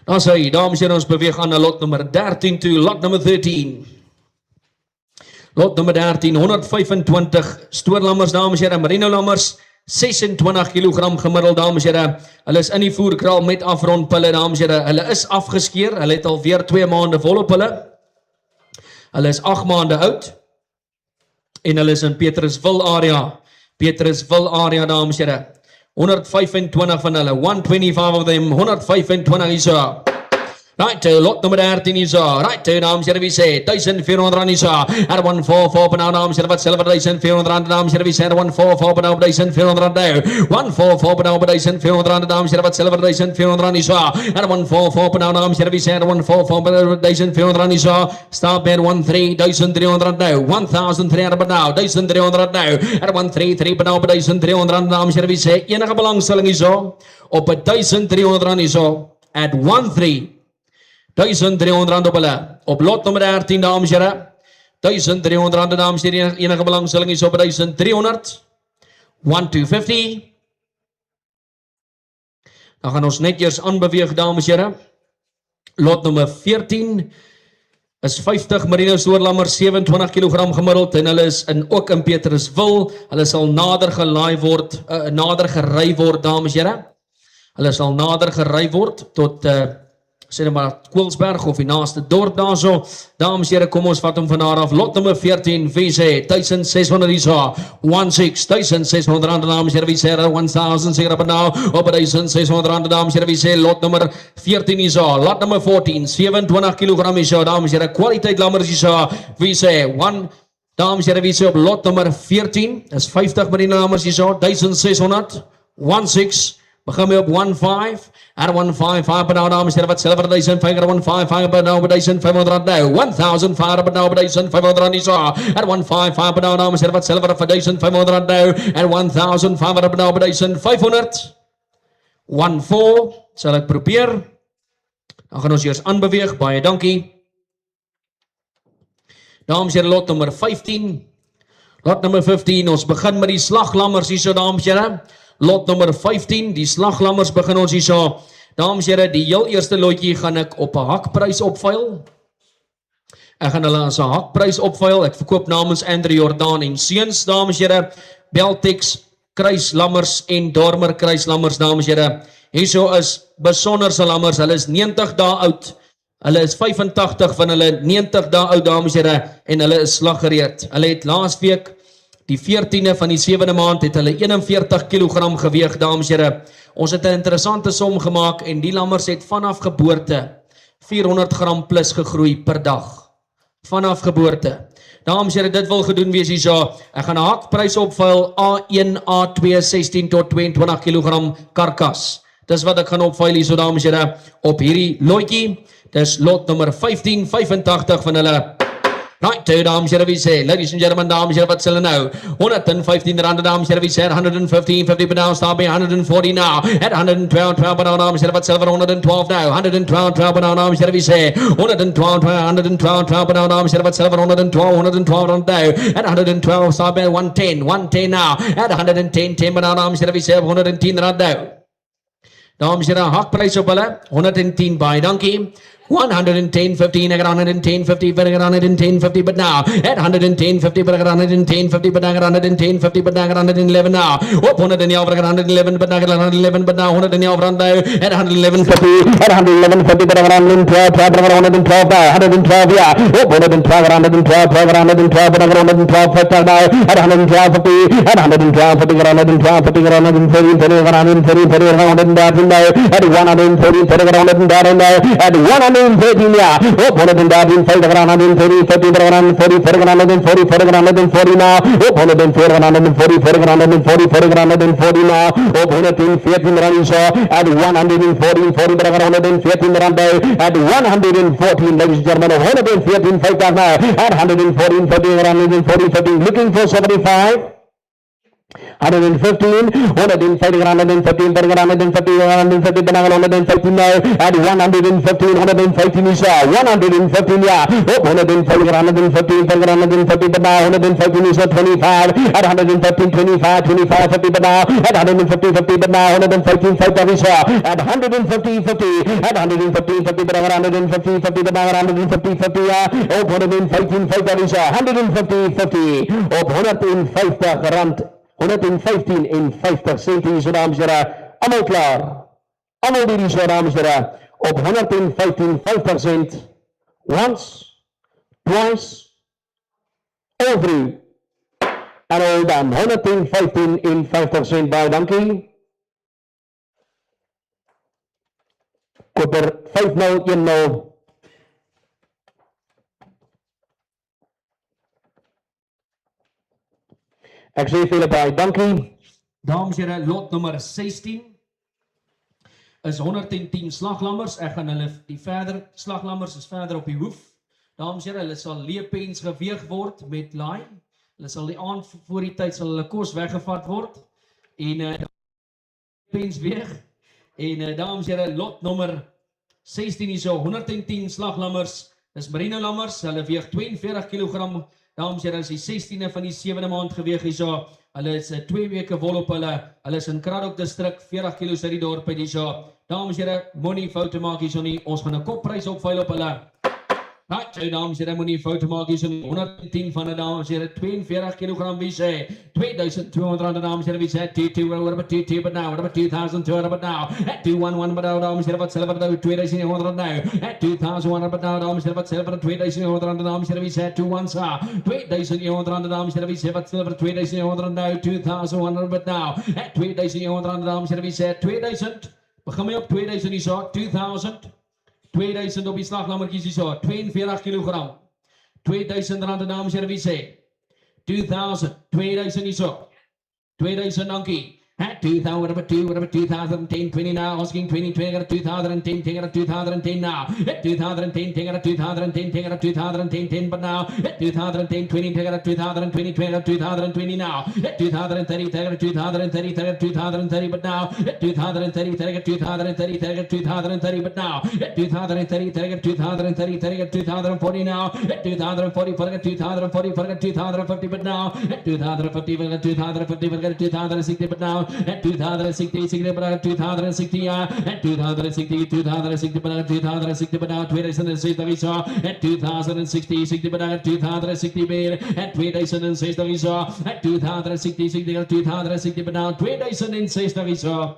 Dan sê hy, dames en here, ons beweeg aan na lot nummer 13 toe, lot nummer 13. Lot nummer 13, 125 stoorlammers, dames en here, merino lammers, 26 kg gemiddeld, dames en here. Hulle is in die voerkraal met afrondpille, dames en here. Hulle is afgeskeer, hulle het alweer 2 maande vol op hulle. Hulle is 8 maande oud. En hulle is in Petrusville area. Petrusville area, dames en here. 125 van hulle, 125 of them, 125 is daar. Right, lot nummer 13 is daar. Right, dames en here, we say, 1400 is daar. At 144, but now, dames en here, wat silver, 1400, dames en here, we say, 144, but now, 1400 now. 144, but now, 1400, dames en here, wat silver, 1400 is daar. At 144, but now, dames en here, we say, 144, but now, 1400 is daar. Stop at 1300 now. 1300, but now, 1300 now. At 133, but now, 1300, dames en here, we say, enige belangstelling is daar. Op 1300 is daar. At 13. R1300 op hulle. Op lot nummer 13, dames en heren. R1300, dames en heren. Enige belangstelling is op 1300. 1250. Dan gaan ons net eers aanbeweeg, dames en heren. Lot nummer 14 is 50 merino soorlammers, 27 kg gemiddeld en hulle is ook in Peterswil. Hulle sal nader gelaai word, nader gery word, dames en heren. Hulle sal nader gery word tot sê net maar Koelsberg of die naaste dorp daarso. Dames en heren, kom ons vat hom van daar af. Lot nummer 14, wie sê 1600 is haar. 1600 rand, dames en heren, wie sê 1000 sê op nou op 1600 rand, dames en heren, wie sê lot nummer 14 is haar. Lot nummer 14, 27 kg is haar, dames en heren, kwaliteit lammers is haar. Wie sê 1 dames en heren, wie sê op lot nummer 14 is 50 merino lammers is haar, 1600 16 begin my op 15 at 155 per nou, dames en heren, wat silver 1500 155 per nou, 1500 nou, 1005 per nou, 1500 is haar, at 155 per nou, dames en heren, wat silver 1500 nou, at 1500 per nou, 1500 14, sal ek probeer, dan gaan ons eers aanbeweeg, baie dankie, dames en heren, lot nummer 15, lot nummer 15, ons begin met die slaglammers hier so, dames en heren, lot nummer 15, die slaglammers begin ons hier so. Dames en heren, die heel eerste lotjie gaan ek op 'n hakprys opvuil. Ek gaan hulle as 'n hakprys opvuil. Ek verkoop namens Andrew Jordan en Seuns, dames en heren, Beltex kruislammers en Dormer kruislammers, dames en heren. Hierso is besonderse lammers, hulle is 90 dae oud. Hulle is 85 van hulle 90 dae oud, dames en heren, en hulle is slaggereed. Hulle het laasweek die 14e van die 7de maand het hulle 41 kg geweeg, dames en heren. Ons het 'n interessante som gemaak en die lammers het vanaf geboorte 400 gram plus gegroei per dag. Vanaf geboorte. Dames en heren, dit wil gedoen wees hier so. Ek gaan 'n hakprys opvuil A1, A2, 16 tot 22 kg karkas. Dis wat ek gaan opvuil hier so, dames en heren, op hierdie lotjie. Dis lot nummer 15, 85 van hulle. Right, two dames en heren, wie sê, ladies and gentlemen, dames en heren, wat sal nou? 115 rand, dames en heren, wie sê, 115, 50 per now, start by 140 now, at 112, 12 per now, dames en heren, wat silver, 112 now, 112, 12 per now, dames en heren, wie sê, 112, 112, 12 per now, dames en heren, wat silver, 112, 112 rand now, at 112, start by 110, 110 now, at 110, 10 per now, dames en heren, wie sê, 110 rand now. Dames en heren, hakprys op hulle, 110 by, dankie. 110, 15, I got 110, 50, but I got 110, 50, but now at 110, 50, but I got 110, 50, but I got 110, 50, but I got 111 now. Up 111, I got 111, but I got 111, but now 111 run now at 111, 50, at 111, 50, but I got 112, 12, but I got 112 now, 112, yeah. Up 112, 112, 12, 112, but I got 112, 50 now at 112, 50, at 112, 50, got 112, 50, got 130, 30, got 130, 30, got 113 now at 130, 30, got 113 now at 113, yeah. Up 113, 5, got 130, 50, got 140, 40, got 140, 40, got 140 now. Up 140, 140, 40, got 140, 40, got 140 now. Up 114 run so at 114, 40, but I got 114 run there at 114, ladies and gentlemen, 114, 5 now at 114, 50, 140, 50, looking for 75. 115, 150, 115, 150, 150, banana 115 now at 115, 115 is 115, yeah. Oh, 150, 115, 150, but now 115 is 25 at 115, 25, 25, 50, but now at 150, 50, but now 115, 5 is at 150, 50, at 150, 50, but 150, 50, but now 150, 50, yeah. Oh, 115, 5 is 150, 50, oh, 105 rand. 115 en 50 cent hier so, dames en heren, allemaal klaar, allemaal hier so, dames en heren, op 115, 50 cent, once, twice, all three, and all done, 115 en 50 cent, baie dankie, koper 5010, ek sê vir julle baie dankie. Dames en heren, lot nummer 16 is 110 slaglammers. Ek gaan hulle die verder slaglammers is verder op die hoef. Dames en heren, hulle sal leepens geweeg word met laai. Hulle sal die aand voor die tyd sal hulle kos weggevat word en pens weeg. En dames en heren, lot nummer 16 hierso, 110 slaglammers. Dis merino lammers, hulle weeg 42 kg. Dames en here, is die 16de van die 7de maand geweg hierso. Hulle is 2 weke vol op hulle. Hulle is in Kraddock distrik, 40 kg uit die dorp uit hierso. Dames en here, moenie foute maak hierso nie. Ons gaan 'n kopprys opveil op hulle. Right, so dames en here, moenie foute maak hierso nie. 110 van die dames en here, 42 kg wie sê. 2200 dames en here, wie sê 22, what about 22 but now, what about 2200 but now, at 211 but now dames en here, wat silver nou 2100 nou, at 2100 but now dames en here, wat silver 2100 dames en here, wie sê 21 sa, 2100 dames en here, wie sê wat silver 2100 nou, 2100 but now, at 2100 dames en here, wie sê 2000, begin my op 2000 die saak, 2000 op die slaglammertjies hierso, 42 kg. 2000 rand dames en here, wie sê 2000 hierso. 2000 dankie. At 2000, what about 2010, 20 now, asking 20, 2010, 2010 now. At 2010, 2010, 2010, but now. At 2010, 20, 2020, 2020 now. At 2030, 2030, 2030, but now. At 2030, 2030, but now. At 2030, 2040 now. At 2040, 2050, but now. At 2050, 2060, but now. At 2060, but 2060, at 2060, 2060, but 2060, but now 2006 we saw. At 2060, 60, but 2060, at 2006 we saw. At 2060, 2060, but now 2006 we saw.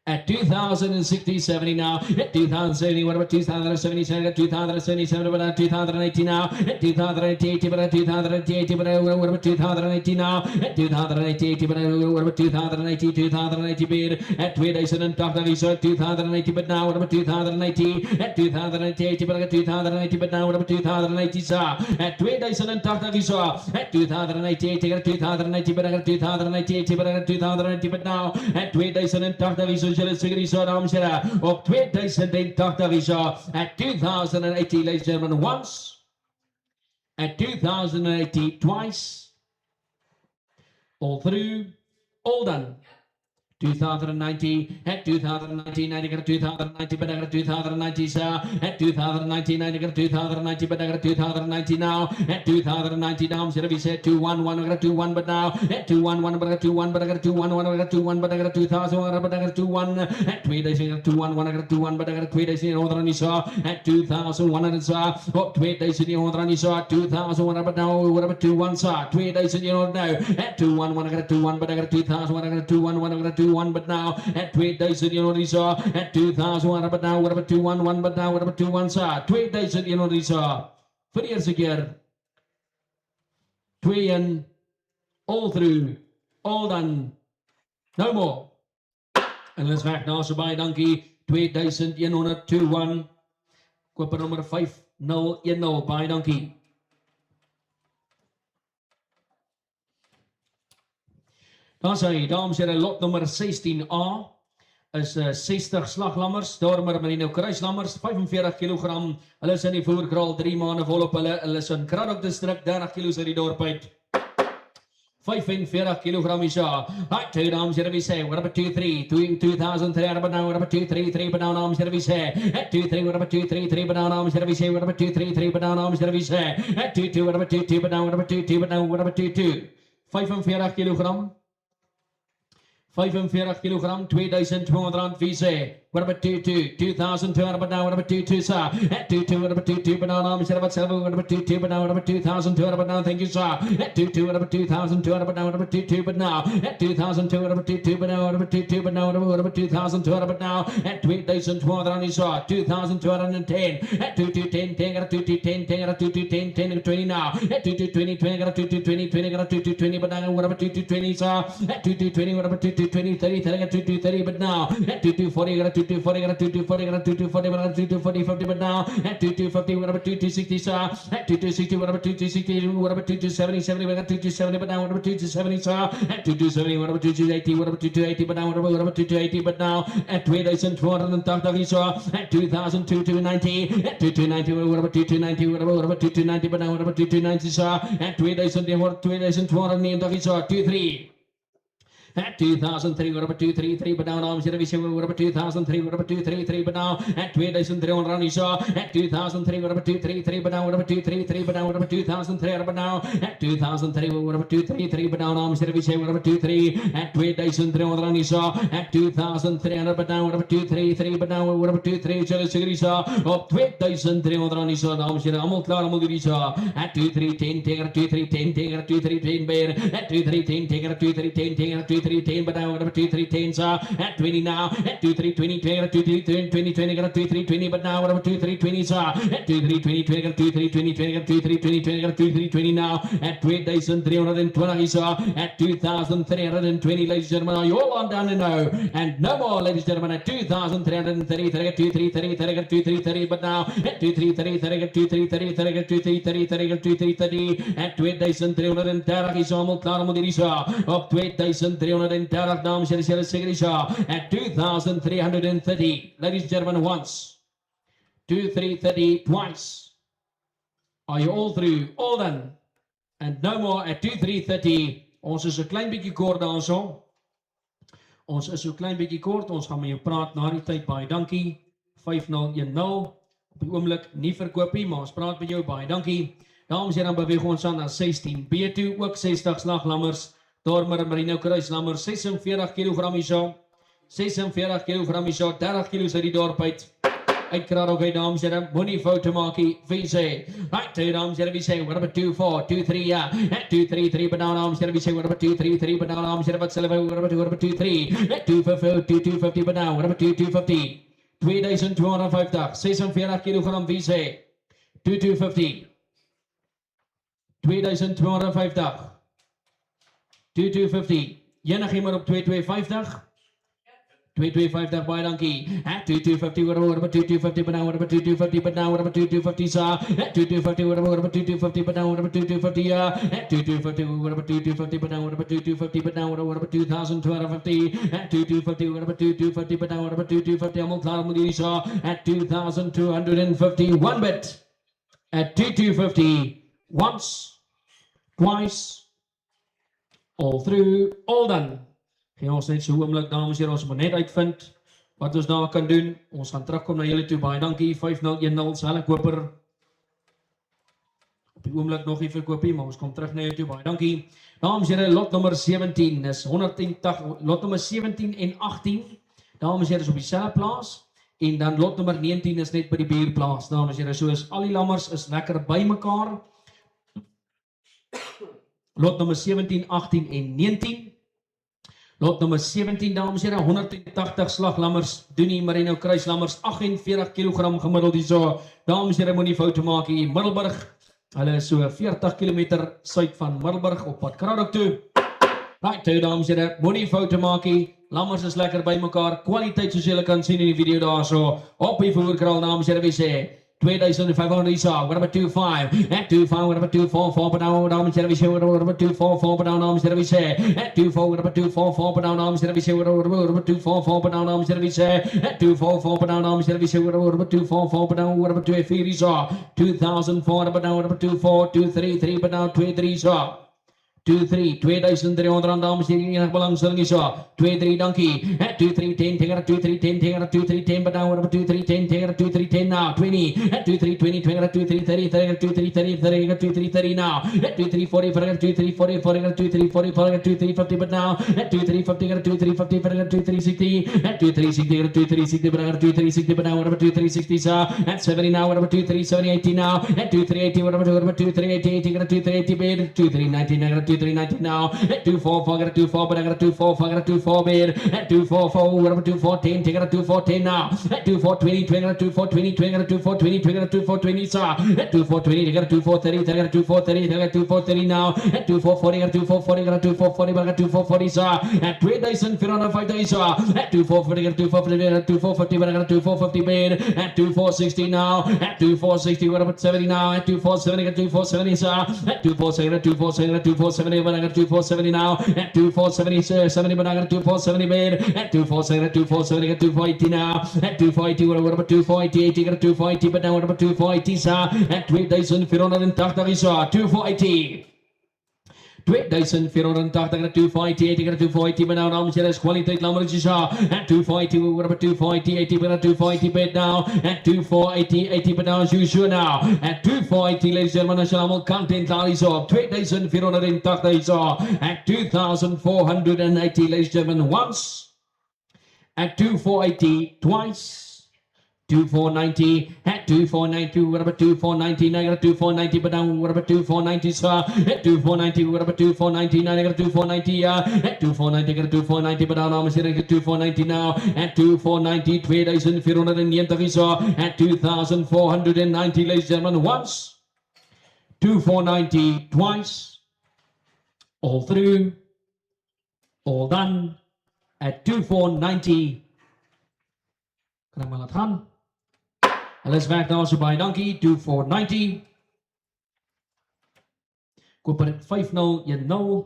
At 2060, 70 now. At 2070, what about 2077? At 2077, but at 2080 now. At 2080, but at 2080, but what about 2080 now? At 2080, but what about 2080? 2080 bid. At 2080, so 2080, but now what about 2080? At 2080, but at 2080, but now what about 2080? Sir, at 2080, so at 2080, at 2080, but at 2080, but at 2080, but now at 2080, so julle seker hierso dames en here op 2080 hierso at 2080 ladies and gentlemen once, at 2080 twice, all through, all done. 2090 at 2090 90 got 2090 but I got 2090 sir at 2090 90 got 2090 but I got 2090 now at 2090 down should be said 211 I got 21 but now at 211 but I got 21 but I got 211 I got 21 but I got 2000 but I got 21 at 3 days I got 21 I got 21 but I got 3 days in order and saw at 2100 saw oh 3 days in order and saw 2000 but now what about 21 saw 3 days in order now at 211 I got 21 but I got 2000 I got 211 I got 21 but now at 3 days in order saw at 2000 but now what about 211 but now what about 21 saw 3 days in order saw for the eerste keer 2 in all through all done no more. En hulle is weg na so baie dankie 2121 koper nommer 5010 baie dankie. Dan sê dames en here lot nommer 16A is 60 slaglammers, Dormer Merino kruislammers 45 kg. Hulle is in die voerkraal 3 maande vol op hulle. Hulle is in Kraddock distrik 30 kg uit die dorp uit. 45 kg is right, two dames here we say, what about 2-3, 2,300 but now what about 2-3-3 but now dames here we say, at 2-3 what about 2-3-3 but now dames here we say, what about 2-3-3 but now dames here we say, at 2-2 what about 2-2 but now what about 2-2 but now what about 2-2, 45 kg. 45 kg, 2,200 VC. What about 2-2? 2,200 but now what about 2-2 sir? At 2-2 what about 2-2 but now dames here about 7 what about 2-2 but now what about 2,200 but now thank you sir. At 2-2 what about 2,200 but now what about 2-2 but now at 2,200 what about 2-2 but now what about 2-2 but now what about 2,200 but now at 2,200 sir. 2,210 at 2-2-10 10 got a 2-2-10 10 got a 2-2-10 10 20 now at 2-2-20 20 got a 2-2-20 20 got a 2-2-20 but now what about 2-2-20 sir? At 2-2-20 what about 2-2-20 30 30 got 2-2-30 but now at 2-2-40 got a 2-2-40 got a 2-2-40 got a 2-2-40 but now 2-2-40 50 but now at 2-2-50 what about 2-2-60 sir? At 2-2-60 what about 2-2-60 what about 2-2-70 70 but got 2-2-70 but now what about 2-2-70 sir? At 2-2-70 what about 2-2-80 what about 2-2-80 but now what about 2-2-80 but now at 2,280 sir? At 2,290 at 2-2-90 what about 2-2-90 what about 2-2-90 but now what about 2-2-90 sir? At 2,290 sir? 2-3 At 2003, we're up 233, but now arms here, we're up 2003, we're up 233, but now at 2300 on Isha. At 2003, we're up 233, but now we're up 233, but now we're up 2003, but now at 2003, we're up 233, but now arms here, we're up 23 at 2300 on Isha. At 2300, but now we're up 233, but now we're up 23, Isha. Op 2300 on Isha, arms here, I'm klaar om die Isha. At 2310, tegen 2310, tegen 2310 beer. At 2310, tegen 2310, tegen 2310, but now we're up 2310, sir. At 20 now, at 2320, tegen 2320, 20, got 2320, but now we're up 2320, sir. At 2320, 20, got 2320, 20, got 2320, 20, got 2320 now. At 2320, sir. At 2320, ladies and gentlemen, are you all on down and now? And no more, ladies and gentlemen, at 2330, 30, 2330, 30, 2330, but now at 2330, 30, 2330, 30, 2330, 30, 2330, at 2330 is allemaal klaar om die Isha. Op 2330, dames en heren, zeker Isha. At 2330, ladies and gentlemen, once. 2330, twice. Are you all through? All done. And no more at 2330. Ons is 'n klein bietjie kort daarso. Ons is so klein bietjie kort. Ons gaan met jou praat na die tyd. Baie dankie. 5010. Op die oomblik nie verkoop nie, maar ons praat met jou. Baie dankie. Dames en heren, dan beweeg ons aan na 16B toe. Ook 60 slaglammers. Dormer Merino kruislammers. 46 kg hierso. 46 kg hierso. 30 kg uit die dorp uit. Uitkraar ook, dames en heren. Moenie foute maak nie. Wie sê? Right, dames en heren, wie sê? We're up at 2-4, 2-3, ja. At 2-3-3, but now, dames en heren, wie sê? We're up at 2-3-3, but now, dames en heren, wat sê? We're up at 2-3. At 2-50, but now, we're up at 2-250. 2250, 46 kg, wie sê? 2-250. 2250. 2250. Enig iemand op 2250? 2250, baie dankie. At 2250, we're up 2250, but now we're up 2250, but now we're up 2250, sir. At 2250, we're up 2250, but now we're up 2250, At 2250, we're up 2250, but now we're up 2250, but now we're up 2250. At 2250, we're up 2250, but now we're up 2250. I'm klaar om die sir. At 2250, one bit. At 2250, once, twice, all through, all done. Geen ons net so oomblik, dames en heren, ons moet net uitvind wat ons daar kan doen. Ons gaan terugkom na julle toe, baie dankie, 5010, selle koper. Op die oomblik nog nie verkoop nie, maar ons kom terug na julle toe, baie dankie. Dames en heren, lot nummer 17 is 180, lot nummer 17 en 18, dames en heren, is op die selle plaas, en dan lot nummer 19 is net by die buurplaas, dames en heren, so is al die lammers is lekker by mekaar. Lot nummer 17, 18 en 19, lot nummer 17, dames en heren, 180 slaglammers, Doenie Merino kruislammers, 48 kg gemiddeld hierso. Dames en heren, moenie foute maak hier. Middelburg, hulle is so 40 km suid van Middelburg op pad Kraddock toe. Right, dames en heren, moenie foute maak hier. Lammers is lekker by mekaar. Kwaliteit soos julle kan sien in die video daar so. Op die voerkraal, dames en heren, wie sê? 2500 Isa, we're up at 2-5, at 2-5, we're up at 2-4-4, but now, dames and heren, we say, we're up at 2-4-4, but now, dames and heren, we say, at 2-4, we're up at 2-4-4, but now, dames and heren, we say, we're up at 2-4-4, but now, dames and heren, we say, at 2-4-4, but now, dames and heren, we say, we're up at 2-4-4, but now, we're up at 2-4 Isa, 2004, but now, we're up at 2-4, 2-3-3, but now, 2-3 Isa. 2-3, 2300 dames en heren, belangstelling is zo. 2-3, dankie. At 2-3-10, tegen 2-3-10, tegen 2-3-10, but now we're up 2-3-10, tegen 2-3-10 now. 20, at 2-3-20, tegen 2-3-30, tegen 2-3-30, tegen 2-3-30 now. At 2-3-40, tegen 2-3-40, tegen 2-3-40, tegen 2-3-50, but now. At 2-3-50, tegen 2-3-50, tegen 2-3-60, at 2-3-60, tegen 2-3-60, tegen 2-3-60, but now we're up 2-3-60, sir. At 70 now, we're up 2-3-70, now. At 2-3-80, we're up 2-3-80, tegen 2-3-80, bid. 2-3-90, tegen 2-3-90 now. At 2-4-4, I got a 2-4, but I got a 2-4-4, I got a 2-4 bid. At 2-4-4, we're up 2-4-10, take it a 2-4-10 now. At 2-4-20, take it a 2-4-20, take it a 2-4-20, take it a 2-4-20, sir. At 2-4-20, take it a 2-4-30, take it a 2-4-30, take it a 2-4-30 now. At 2-4-40, got a 2-4-40, got a 2-4-40, but I got 2-4-40, sir. At 2450, sir. At 2-4-40, got a 2-4-50, got a 2-4-50, but I got a 2-4-50 bid. At 2-4-60 now. At 2-4-60, we're up at 70 now. At 2-4-70, got 2-4-70, sir. At 2-4-70, got 2-4-70, got 2-4-70, but I got 2-4-70 now. At 2-4-70, 70, but I got a 2-4-70 bid. At 2-4-70, got 2-4-70, got 2-4-80 now. At 2-4-80, we're up at 2-4-80, got a 2-4-80, but now we're up at 2-4-80, sir. At 2480, sir. 2480. 2480 at 2480 at 2480 but now dames en heren is kwaliteit lammertjies at 2480 we're up at 2480 80 but at 2480 bid now at 2480 80 but now as usual now at 2480 ladies and gentlemen as jy almal content daar is op 2480 is at 2480 ladies and gentlemen once at 2480 twice 2490 at 2490 what about 2490 now I got 2490 but down what about 2490 sir at 2490 what about 2490 now I got 2490 at 2490 got 2490 but down I'm saying 2490 now at 2490 2490 is at 2490 ladies and gentlemen once 2490 twice all through all done at 2490 kan ek maar laat gaan. Hulle is weg daar so baie dankie 2490. Koper 5010.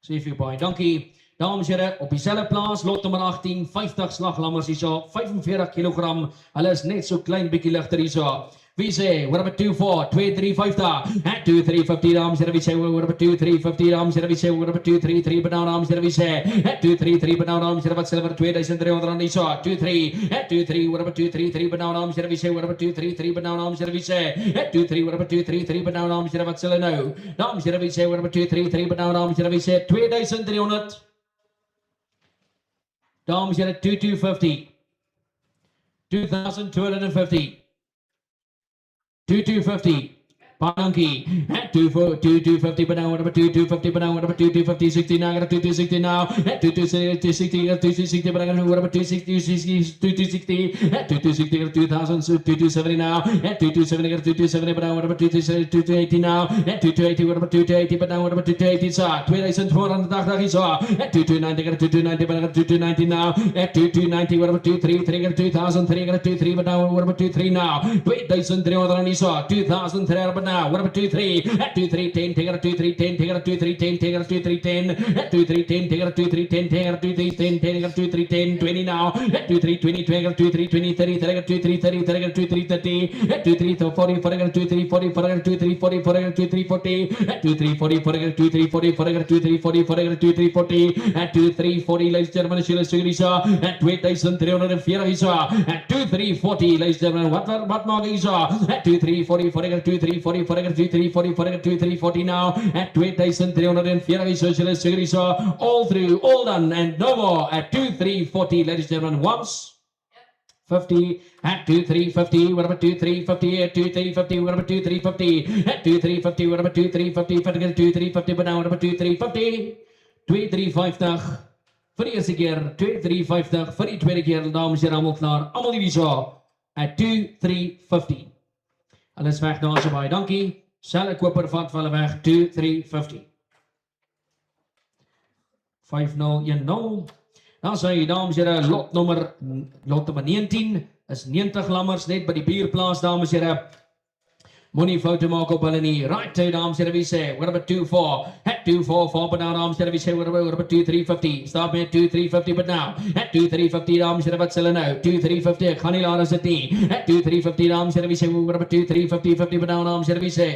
Sê vir baie dankie. Dames en here op dieselfde plaas lot nommer 18 50 slaglammers hierso 45 kg. Hulle is net so klein bietjie ligter hierso. Wie sê what about 24 2350 at 2350 dames en here wie sê what about 2350 dames en here wie sê what about 233 but now dames en here wie sê at 233 but now dames en here wat silwer 2300 rand hierso 23 at 23 what about 233 but now dames en here wie sê what about 233 but now dames en here wie sê at 23 what about 233 but now dames en here wat sal nou dames en here wie sê what about 233 but now dames en here wie sê 2300 dames en here 2250 2250 2250 Donkey at 2250 but now what about 2250 but now what about 2250 60 now got 2260 now at 2260 at 260 but I got what about 260 2260 at 260 got 2000 so 2270 now at 2270 got 2270 but now what about 2280 now at 2280 what about 2280 but now what about 2280 so 2480 is at 2290 got 2290 but I got 2290 now at 2290 what about 233 got 2003 got 23 but now what about 23 now 2300 is 2003 but now what about 23 at 2310 take it 2310 take it 2310 take it 2310 at 2310 take it 2310 take it 2310 take it 2310 20 now at 2320 take it 2320 30 take it 2330 take it 2330 at 2340 take it 2340 take it 2340 take it 2340 at 2340 take it 2340 take it 2340 take it 2340 at 2340 ladies and gentlemen Sheila Sugrisa at 2340 is at 2340 ladies and gentlemen what mark is at 2340 take it 2340 2340 now at 2340 socialist series all through all done and no more at 2340 ladies and gentlemen once 50 at 2350 what about 2350 at 2350 what about 2350 at 2350 what about 2350 2350 but now what about 2350 2350 vir die eerste keer 2350 vir die tweede keer dames en here almal klaar almal hierdie so at 2350 Hulle is weg daar so baie dankie. Selle koper vat vir hulle weg 2350. 5010. Dan sê jy dames en here lot nommer 19 is 90 lammers net by die buurplaas dames en here. Moenie foute maak op hulle nie. Right toe dames en here wie sê what about 24 at 244 but now dames en here wie sê what about 2350 stop me at 2350 but now at 2350 dames en here wat sê hulle nou 2350 ek gaan nie laat as dit nie at 2350 dames en here wie sê what about 2350 50 but now dames en here wie sê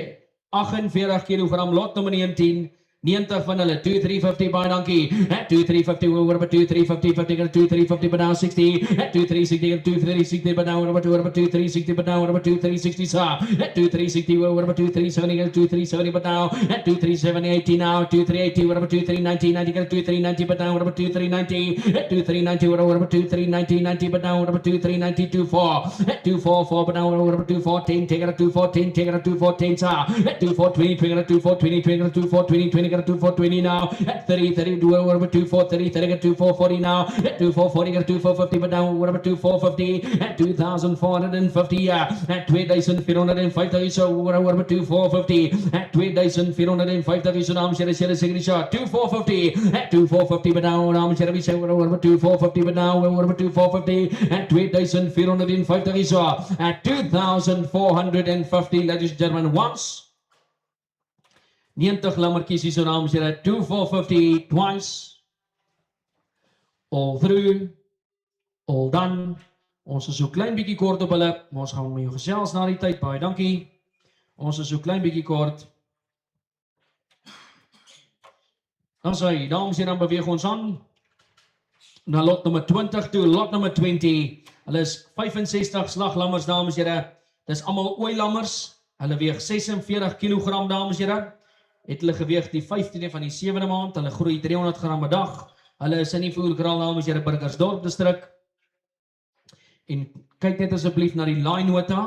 48 kg lot nommer 19 90 van hulle 2350 baie dankie at 2350 what about 2350 50 got 2350 but now 60 at 2360 got 2360 but now what about 2360 but now what about 2360 at 2360 what about 2370 got 2370 but now at 2370 80 now 2380 what about 2390 90 got 2390 but now what about 2390 at 2390 what about 2390 90 but now what about 2390 24 at 244 but now what about 2410 take it at 2410 take it at 2410 at 2420 take it at 2420 take it at 2420 got 2420 now at 30 do what about 2430 30 got 2440 now at 2440 got 2450 but now what about 2450 at 2450 at 2450 so what about 2450 at 2450 so dames en here sê 2450 at 2450 but now dames en here sê what about 2450 but now what about 2450 at 2450 so at 2450 ladies and gentlemen once 90 lammertjies hier so dames en here 2450 twice all through all done ons is so klein bietjie kort op hulle maar ons gaan met jou gesels na die tyd baie dankie ons is so klein bietjie kort Dan sê hy, dames en heren, beweeg ons aan na lot nummer 20 toe, lot nummer 20. Hulle is 65 slaglammers, dames en heren. Dis almal ooilammers. Hulle weeg 46 kg, dames en heren. Het hulle geweeg die 15de van die 7de maand. Hulle groei 300 gram per dag. Hulle is in die voerkraal, dames en heren, Burgersdorp distrik. En kyk net asseblief na die laai nota.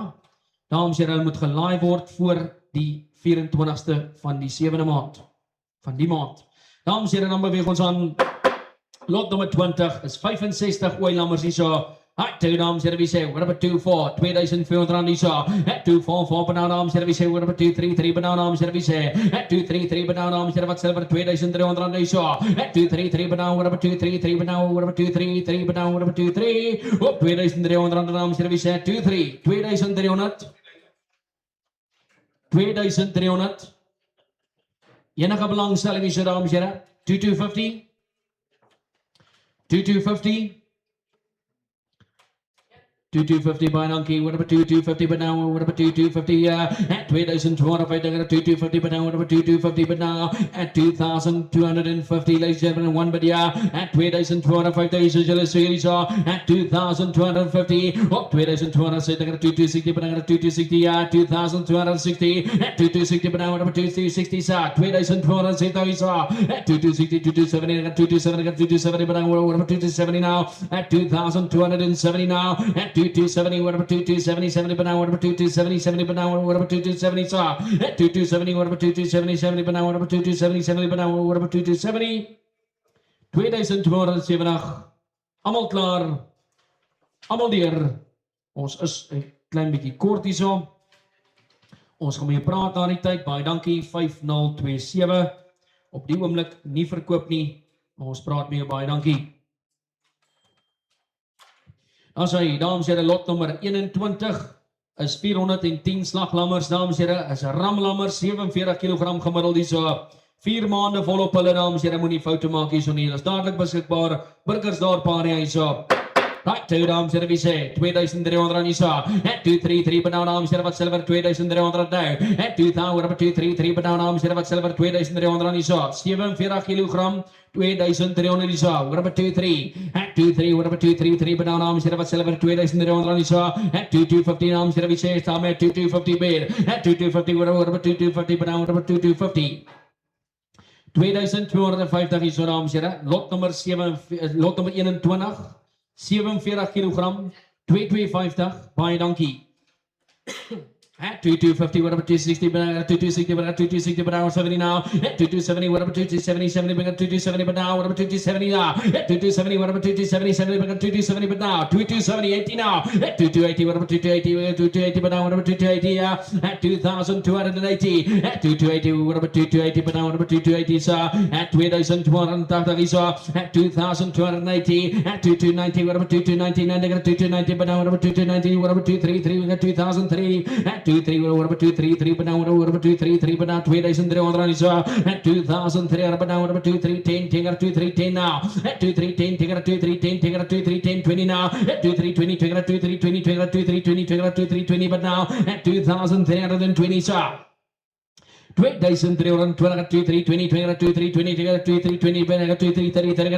Dames en heren, hulle moet gelaai word voor die 24ste van die 7de maand. Van die maand. Dames en heren, dan beweeg ons aan. Lot nummer 20 is 65 ooilammers hier so. Right, two dames en heren, wie sê, what about 2-4, 2400 rand hier so. 2-4-4 banaan, dames en heren, wie sê, what about 2-3-3 banaan, dames en heren, wie sê, 2-3-3 banaan, dames en heren, wat silver, 2300 rand hier so. 2-3-3 banaan, what about 2-3-3 banaan, what about 2-3-3 banaan, what about 2-3, op 2300 rand, dames en heren, wie sê, 2-3, 2300, 2300, enige belangstelling hier so, dames en heren, 2250, 2250, 2250 by Donkey, what about 2250 but now, what about 2250 at 2250 but now, what about 2250 but now, at 2250, ladies and gentlemen, one but at 2250, series at 2250, up 2260 but now, 2260, 2260, at 2260 but now, what about 2260, 2260, at 2260, 2270, at 2270, at 2270 but now, what about 2270 now, at 2270 now, at 2270, what about 2270, 70 but now, what about 2270, 70 but now, what about 2270, at 2270, what about 2270, 70 but now, what about 2270, 70 but now, what about 2270, 2270, allemaal klaar, allemaal deur, ons is een klein bietjie kort hierso, ons gaan mee praat na die tyd, baie dankie, 5027, op die oomblik nie verkoop nie, maar ons praat mee, baie dankie. Dan sê hy, dames en heren, lot nummer 21 is 410 slaglammers, dames en heren, is 'n ramlammer, 47 kg gemiddeld hier so. 4 maande volop hulle, dames en heren, moenie foute maak hier so nie. Dit is dadelik beskikbaar, Burgersdorp area hier so. Right, two dames en heren, wie sê, 2300 rand hier so. At 233 banaan, dames en heren, wat silver, 2300 nou. At 2000, what about 233 banaan, dames en heren, wat silver, 2300 rand hier so. 47 kg, 2300 hier so. What about 23? At 23, what about 233 banaan, dames en heren, wat silver, 2300 rand hier so. At 2250, dames en heren, wie sê, staan met 2250 meer. At 2250, what about 2250 banaan, what about 2250? 2250 hier so, dames en heren. Lot nummer 21. 47 kg, 2250, baie dankie. At 2250, what about 260, but 2260, but 2260, but now 70 now. At 2270, what about 2270, 70, but 2270, but now, what about 2270 now? At 2270, what about 2270, 70, but 2270, but now, 2270, 80 now. At 2280, what about 2280, 2280, but now, what about 2280, at 2280, at 2280, what about 2280, but now, what about 2280, sir? At 2280, sir? At 2280, at 2290, what about 2290, 2290, but now, what about 2290, what about 233, we got 2003, at 23, what about 233, but now what about 233, but now 2300 is at 2300, but now what about 2310, take out 2310 now, at 2310, take out 2310, take out 2310, 20 now, at 2320, take out 2320, take out 2320, take out 2320, but now at 2320, sir. 2320, 2320, 2320, 2320,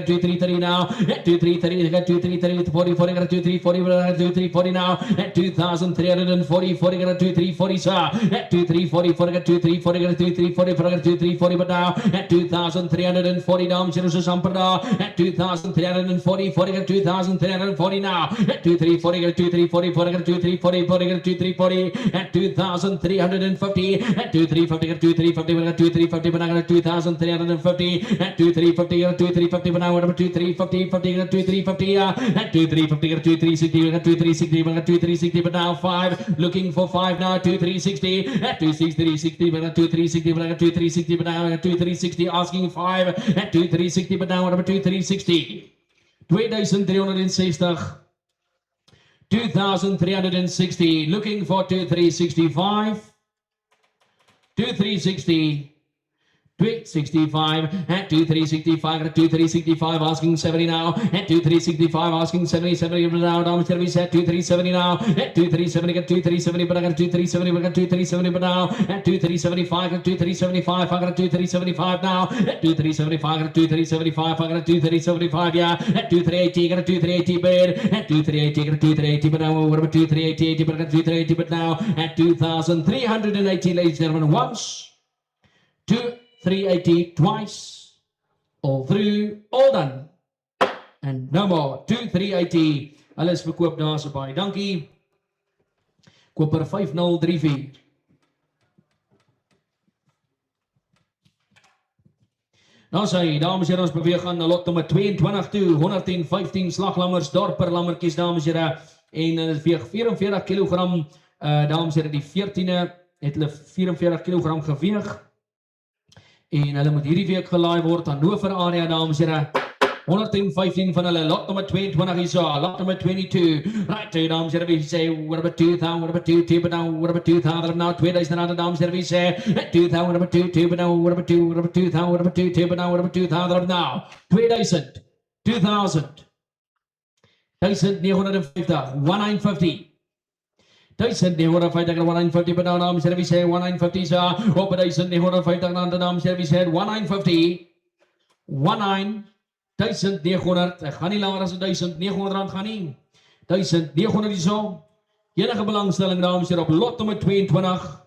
2330 now, at 2330, 2330, 40, 40, 2340, 2340 now, at 2340, 40, 2340, sir, at 2340, 40, 2340, 2340, 2340, but now, at 2340 down, Jerusalem Sampada, at 2340, 40, 2340 now, at 2340, 2340, 40, 2340, 40, 2340, at 2350, at 2350, 2350, we got 2350, but now got 2350, at 2350, got 2350, but now we're 2350, 50, got 2350, at 2350, got 2360, we got 2360, we got 2360, but now 5, looking for 5 now, 2360, at 2360, we got 2360, but I got 2360, but now I got 2360, asking 5, at 2360, but now we're 2360, 2360. 2360, looking for 2365, 2360, 265 at 2365 at 2365 asking 70 now at 2365 asking 70 now down service at 2370 now at 2370 at 2370 but I got 2370 but I got 2370 but now at 2375 at 2375 I got 2375 now at 2375 at 2375 I got 2375 yeah at 2380 got 2380 bid at 2380 got 2380 but now what about 2380 but I got 2380 but now at 2380 ladies and gentlemen once 2380 twice, all through, all done. And no more, 2380. Hulle is verkoop daar so baie. Dankie. Koper 5034. Nou sê, dames en heren, ons beweeg aan na lot nummer 22 toe. 115 slaglammers, dorper lammertjies, dames en heren. En het weeg 44 kilogram, dames en heren, die 14e het hulle 44 kilogram geweeg. En hulle moet hierdie week gelaai word aan Hannover area, dames en heren. 115 van hulle, lot nummer 22 is daar, lot nummer 22. Right, dames en heren, we say, what about 2000, what about 2, but now, what about 2000, now 2000, dames en heren, we say, 2000, what about 2, but now, what about 2, what about 2000, what about 2, but now, what about 2000, now, 2000, 2000, 1950, 1950. 1950 1950 but now dames en heren, we say 1950 is op 1950 dan dames en heren, we said 1950 1900 ek gaan nie langer as 1900 rand gaan nie 1900 is so enige belangstelling dames en heren op lot nummer 22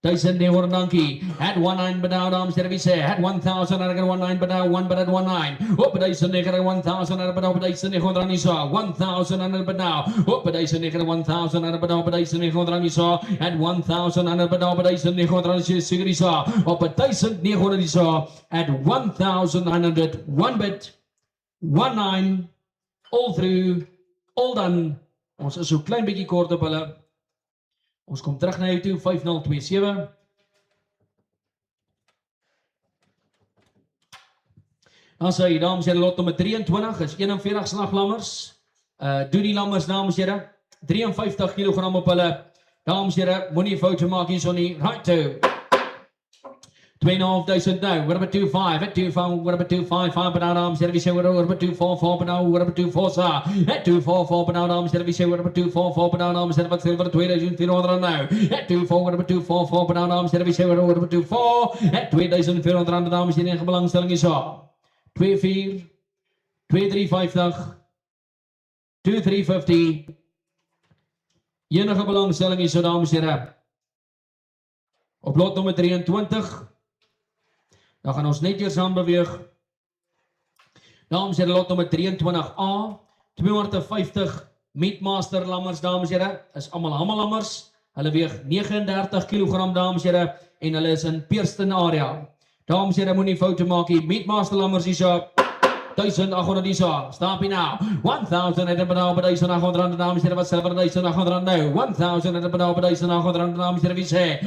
1900 dankie at 19 but now dames en heren, we say at 1000 and I got 19 but now 1 but at 19 op 1900 1000 and but now 1900 is so 1000 and but now op 1900 1000 and but now 1900 is so at 1000 and but now 1900 is seker is so op 1900 is so at 1900 1 bit 19 all through all done ons is so klein bietjie kort op hulle. Ons kom terug na jou toe, 5027. Dan sê jy, dames en heren, lot nummer 23 is 41 slaglammers. Doen die lammers, dames en heren. 53 kilogram op hulle. Dames en heren, moenie foto maak hier so nie. Right to. 2,500 now. What about 2,500? At 2,500, what about 2,500? But now, dames en heren, we say, what about 2,400? But now, what about 2,400? At 2,400, but now, dames en heren, we say, what about 2,400? But now, dames en heren, wat sê wat 2,400 nou? At 2,400, what about 2,400? But now, dames en heren, we say, what about 2,400? At 2,400, dames en heren, belangstelling is zo. 2,400, 2,350, 2,350. Enige belangstelling is zo, dames en heren. Op lot nummer 23. Dan gaan ons net hier saam beweeg. Dames en heren, lot nummer 23A. 250 Meatmaster lammers, dames en heren. Is allemaal lammers. Hulle weeg 39 kilogram, dames en heren. En hulle is in Peerston area. Dames en heren, moet nie foute maak hier. Meatmaster lammers is op 1800 is op. Stop hier nou. 1000 en bedaal bij 1800, dames en heren. Wat selber 1800 nou. 1000 en bedaal bij 1800, dames en heren. Wie sê?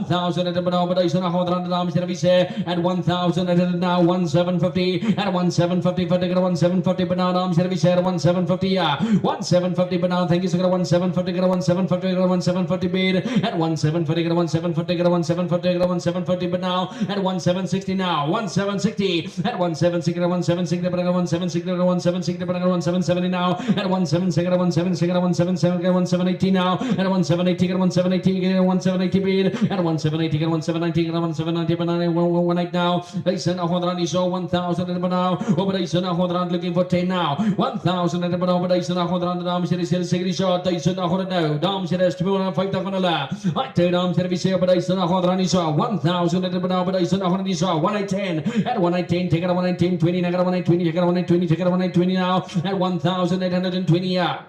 1000 en bedaal bij 1800, dames en heren. Wie sê? At 1000 en now 1750. At 1750 for the 1750 but now, dames en heren. Wie sê? 1750 ja. 1750 but now. Thank you. So 1750, 1750, 1750 bid. At 1750, 1750, 1750, 1750 but now. At 1760 now. 1760. At 1760, 1760. 176, 176, 177 now, at 176, 176, 177, 178 now, at 178, 178, 178 bid, at 178, 179, 179, 118 now, they send 100 is so 1000 and now, over they send 100 looking for 10 now, 1000 and over they send 100 dames en heren, second shot, they send 100 now, dames en heren, 250 van hulle, right to dames en heren, we say over they send 100 is so 1000 and over they send 100 is so 110, at 110, take it 110, 20, negative 120, take it 120, take it 120 now, at 1820, yeah.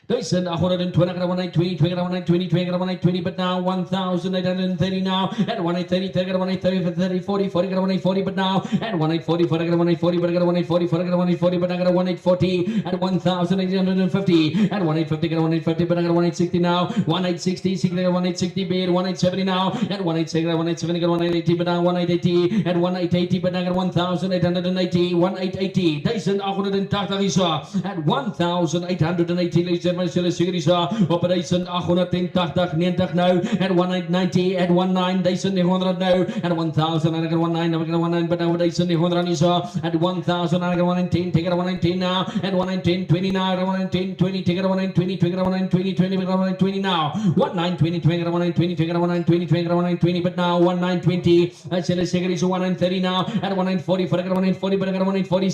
They said 120, 120, 120, but now 1830 now, at 130, 30, 40, 40, but now, at 140, 140, but 140, 140, but I got 140, at 1850, at 150, 150, but I got 160 now, 1860, 1860, bid, 1870 now, at 180, 170, 180, but now 180, at 1880, but I got 1880, 1880, they said 180 is at 1880, ladies and Germans hulle series op 1880 90 nou at 1990 at 1900 now at 1919 but now 1900 is at 1910 take it 110 now at 110 20 now at 110 20 take it 120 take it 120 20 120 now 1920 take it 120 take it 120 take it 120 but now 1920 that's the series 1930 now at 1940 for it 1940 but 1940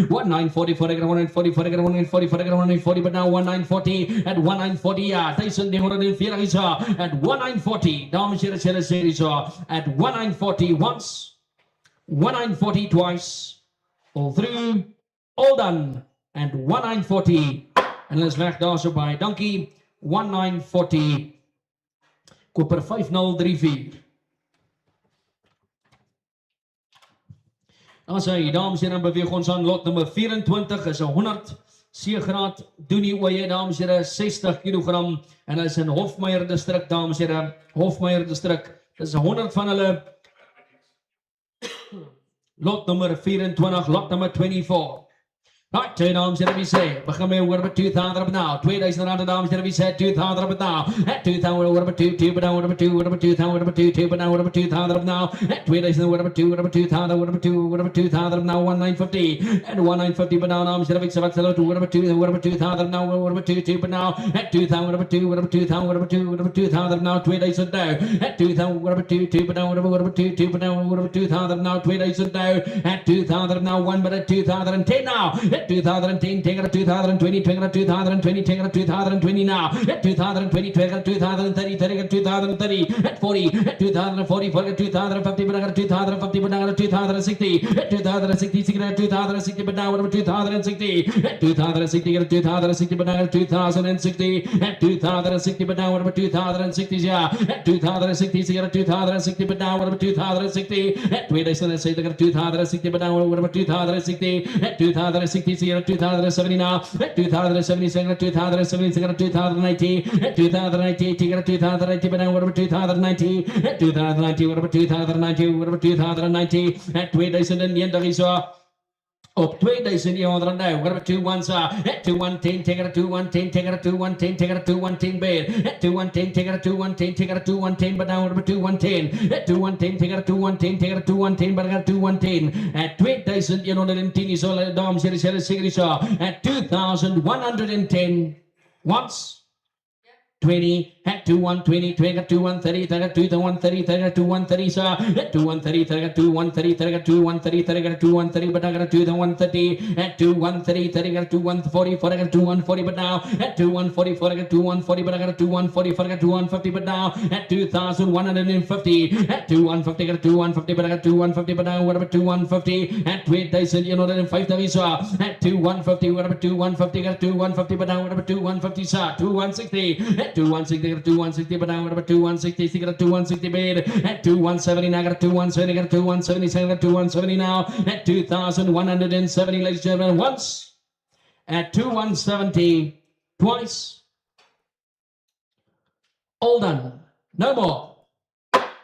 1940 for it 1940 for it 1940 for it 1940 but now 1940 at 1940 1904 is at 1940 dames en heren series at 1940 once 1940 twice all through all done and 1940 en is weg daar so by dankie 1940 koper 5034 dan sê dames en heren beweeg ons aan lot nummer 24 is 100 C-graad doen die oeye dames en heren 60 kg en is in Hofmeyer distrik dames en heren Hofmeyer distrik dis 100 van hulle lot nummer 24 lot nummer 24 right, dames en heren, wie sê, begin met oor 2000 op nou, 2000 rand, dames en heren, wie sê, 2000 op nou, 2000 oor 2, but now oor 2, oor 2000 oor 2, but now oor 2000 op nou, 2000 oor 2, oor 2000 oor 2, oor 2000 op nou, 1950, and 1950, but now, dames en heren, wie sê, wat sê, oor 2, oor 2000 nou, oor 2, but now, 2000 oor 2, oor 2000 oor 2, oor 2000 now, 2000 now, 2000 oor 2, but now oor 2, but now oor 2000 now, 2000 now, 2000 now, 1 but 2010 now, 2010, take it to 2020, take it to 2020, take it to 2020 now. 2020, take it to 2030, take it to 2030, at 40, 2040, for 2050, but I got 2050, but I got 2060, 2060, 2060, but now 2060, 2060, 2060, but now 2060, 2060, but now 2060, yeah, 2060, 2060, but now 2060, 2060, 2060, but now 2060, 2060, 2070 now, 2070, 2070, 2090, 2090, 2090, but now whatever 2090, 2090, whatever 2090, whatever 2090, at 2000 and the end of his op 2000 jaar nou, whatever 21 2110, take it to 110, take it to 110, take it to 110 bed, 2110, take it to 110, take it to 110, but now whatever 2110, 2110, take it to 110, take it to 110, but I got to 110, at 2110 is all the dames en heren series at 2110 once 20 at 120, take it to 130, take it to 130, take it to 130, sir, at 130, take it to 130, take it to 130, take it to 130, but I got to the 130, at 130, take it to 140, for I got to 140, but now at 140, for I got to 140, but I got to 140, for I got to 150, but now at 2150, at 150, got to 150, but I got to 150, but now whatever to 150, at 2000, you know that in 5 days, at 150, whatever to 150, got to 150, but now whatever to 150, sir, to 160. At 260, 260, but now we're 2160, got 260 bid. At 2170, now got 2170, got 2170, got 2170 now. At 2170, ladies and gentlemen, once. At 2170, twice. All done. No more.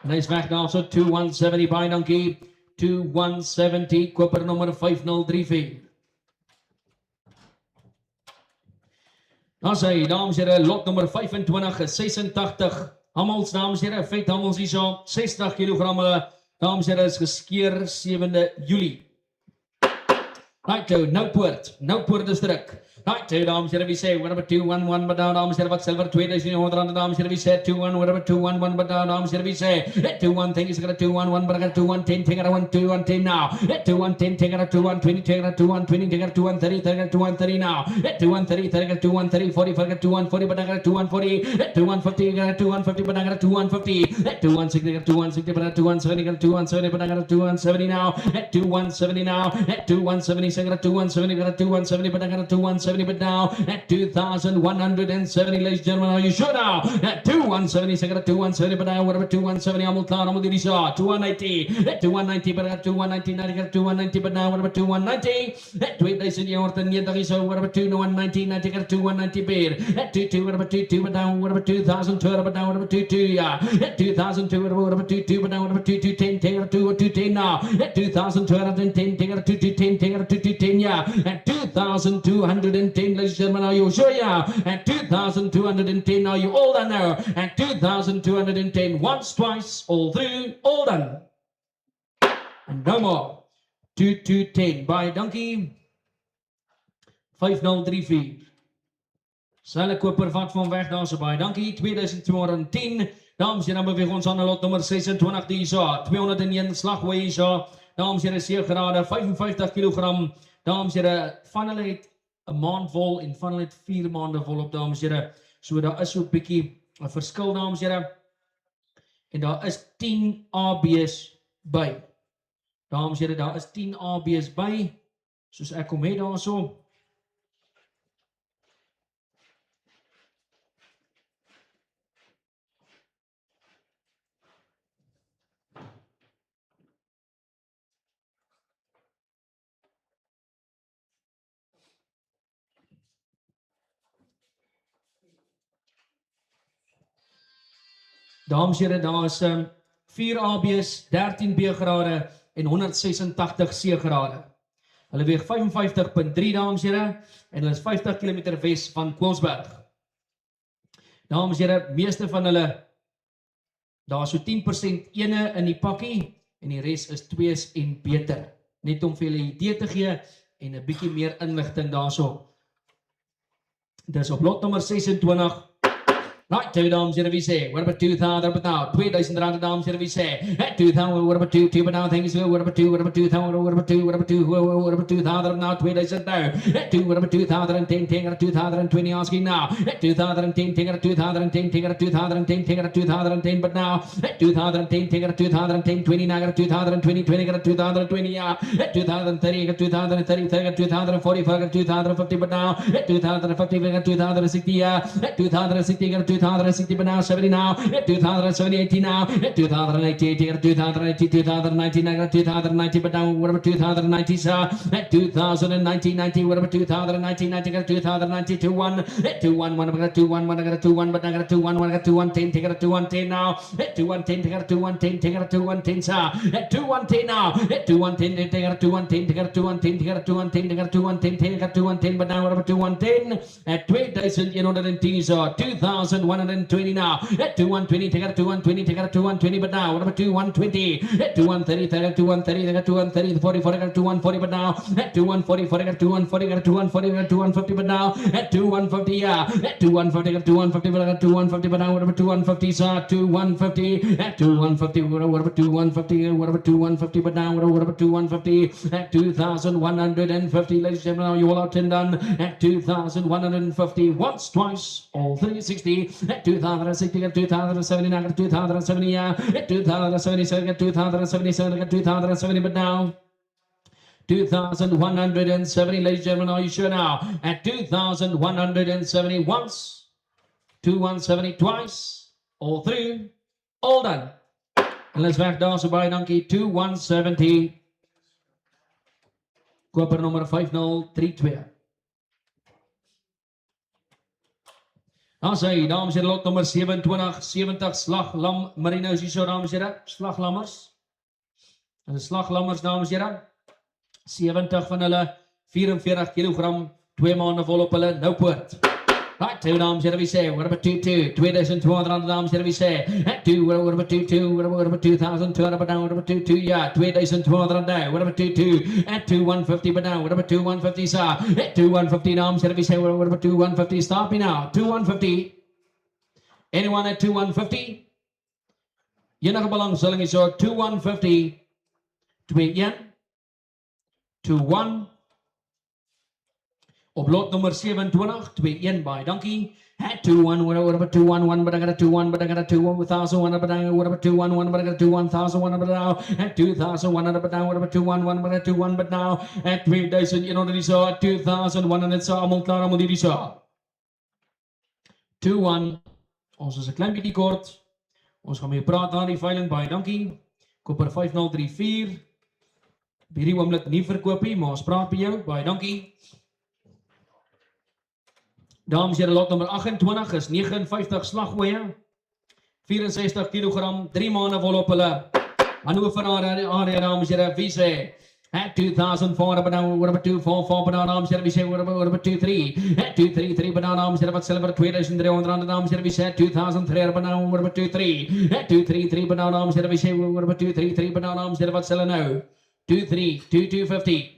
Nice back now, so 2170 by Donkey. 2170, koper nummer 5034. Dan sê dames en heren, lot nummer 25 is 86. Hamels, dames en heren, vet hamels hier so, 60 kg. Dames en heren, is geskeer 7de Julie. Right, Noupoort distrik. Right, dames en heren, we say, whatever 211, but down, dames en heren, wat silver 2100, dames en heren, we say 21, whatever 211, but down, dames en heren, we say 21 thing is got a 211, but I got 210, take it a 110 now. 210, take it a 220, take it a 220, take it a 230, take it a 230 now. 230, take it a 230, 40, I got 240, but I got 240, 250, got a 250, but I got a 250, 260, got 260, but I got 270, got 270, but I got a 270 now. 270 now. 270, I got a 270, got a 270, but I got a 270. But now at 2,170, ladies and gentlemen, are you sure now? At 2,170, second at 2,170, but now whatever 2,170, I'm on the saw 2,190, at 2,190, but at 2,190, got 2,190, but now whatever 2,190, at 2 days in your order, yet so whatever 2,190, 90, got 2,190 bid, at 2,2, whatever 2,2, but now whatever 2,002, but now whatever 2,2, yeah, at 2,002, whatever 2,2, but now whatever 2,210, take it 2,210 now, at 2,210, take it 2,210, take it 2,210, yeah, at 2,210. 2,210, ladies and gentlemen, are you sure? Yeah. At 2,210, are you all done now? At 2,210, once, twice, all through, all done. And no more. 2,210 by Donkey. 5,034. Selle koper wat van weg daar so by Donkey. 2,210. Dames en heren, beweeg ons aan lot nummer 26 die isa. 201 slagwee isa. Dames en heren, seergrade, 55 kilogram. Dames en heren, van hulle het 'n maand vol en van hulle het 4 maande vol op, dames en heren. So daar is so 'n bietjie 'n verskil, dames en heren. En daar is 10 AB's by. Dames en heren, daar is 10 AB's by. Soos ek kom het daarso. Dames en heren, daar is 4 AB's, 13 B-grade en 186 C-grade. Hulle weeg 55,3 dames en heren en hulle is 50 km wes van Koelsberg. Dames en heren, meeste van hulle, daar is so 10% ene in die pakkie en die res is 2's en beter. Net om vir julle 'n idee te gee en 'n bietjie meer inligting daarso. Dis op lot nummer 26. Right, two dames en wie sê, what about 2,000 but now? 2,000 rand dames en wie sê, at 2,000, what about 2 but now things what about 2, what about 2,000, what about 2, what about 2, what about 2,000 now? 2,000 now. At 2, what about 2,010, take it 2,020 asking now. At 2,010, take it 2,010, take it 2,010, take it 2,010 but now. At 2,010, take it 2,010, 20 now, 2,020, 20 got 2,020 yeah. At 2,030, got 2,030, 30 2,040, 2,050 but now. At 2,050, we got 2,060 yeah. At 2,060 got 2,060 but now 70 now, 2,070 80 now, 2,080 2,080 2,090 now, 2,090 but now what about 2,090 sir, 2,090 90 what about 2,090 90 got 2,090 to 1, 2,1 1 got 2,1 1 got 2,1 but I got 2,1 1 got 2,110 take it 2,110 now, 2,110 take it 2,110 take it 2,110 sir, 2,110 now, 2,110 take it 2,110 take it 2,110 take it 2,110 take it 2,110 take it 2,110 but now what about 2,110 at 2,110 sir, 2,120 now, at 2,120 take it 2,120 take it 2,120 but now what about 2,120 at 2,130 take it 2,130 take it 2,130 40 40 got 2,140 but now at 2,140 40 got 2,140 got 2,140 got 2,150 but now at 2,150 yeah at 2,150 got 2,150 but I got 2,150 but now what about 2,150 sir 2,150 at 2,150 what about 2,150 what about 2,150 but now what about 2,150 at 2,150 ladies and gentlemen now you all out and done at 2,150 once twice all 360 at 2,060 got 2,070 now got 2,070 yeah at 2,077 got 2,077 got 2,070 but now 2,170 ladies and gentlemen are you sure now at 2,170 once 2,170 twice all through all done and let's back down so by donkey 2,170 koper nummer 5032 dan sê dames en lot nummer 27 70 slaglam marinos hier so dames en heren slaglammers en slaglammers dames en heren 70 van hulle 44 kilogram 2 maande vol op hulle Noupoort. Right, two dames en heren wie sê what about 2,200 dames en heren wie sê at 2 what about 2,2 what about 2,200 but now what about 2,2 yeah 2,200 now what about 2,2 at 2,150 but now what about 2,150 sir at 2,150 dames en heren wie sê what about 2,150 stop me now 2,150 anyone at 2,150 enige belangstelling is so 2,150 2,1 2,1 op lot nummer 27 2,1 by Donkey at 2,1 what about 2,1 but I got a 2,1 but I got a 2,1 but I what about 2,1 but I got a 2,1,100 but now at 2,100 but now what about 2,1 but I got 2,1 but now at 3,000 you know that is at 2,100 so almal klaar om hierdie so 2,1 ons is 'n klein bietjie kort ons gaan mee praat na die veiling by Donkey koper 5034 hierdie oomblik nie verkoop nie maar ons praat by jou by Donkey dames en heren, lot nummer 28 is 59 slagwee, 64 kilogram, 3 maande vol op hulle Hannover area, dames en heren, wie sê, at 2004 banana number 244 banana arms service number 23 at 233 banana arms service silver 2300 arms service at 2003 banana number 23 at 233 banana arms service number 233 banana arms service silver now 232250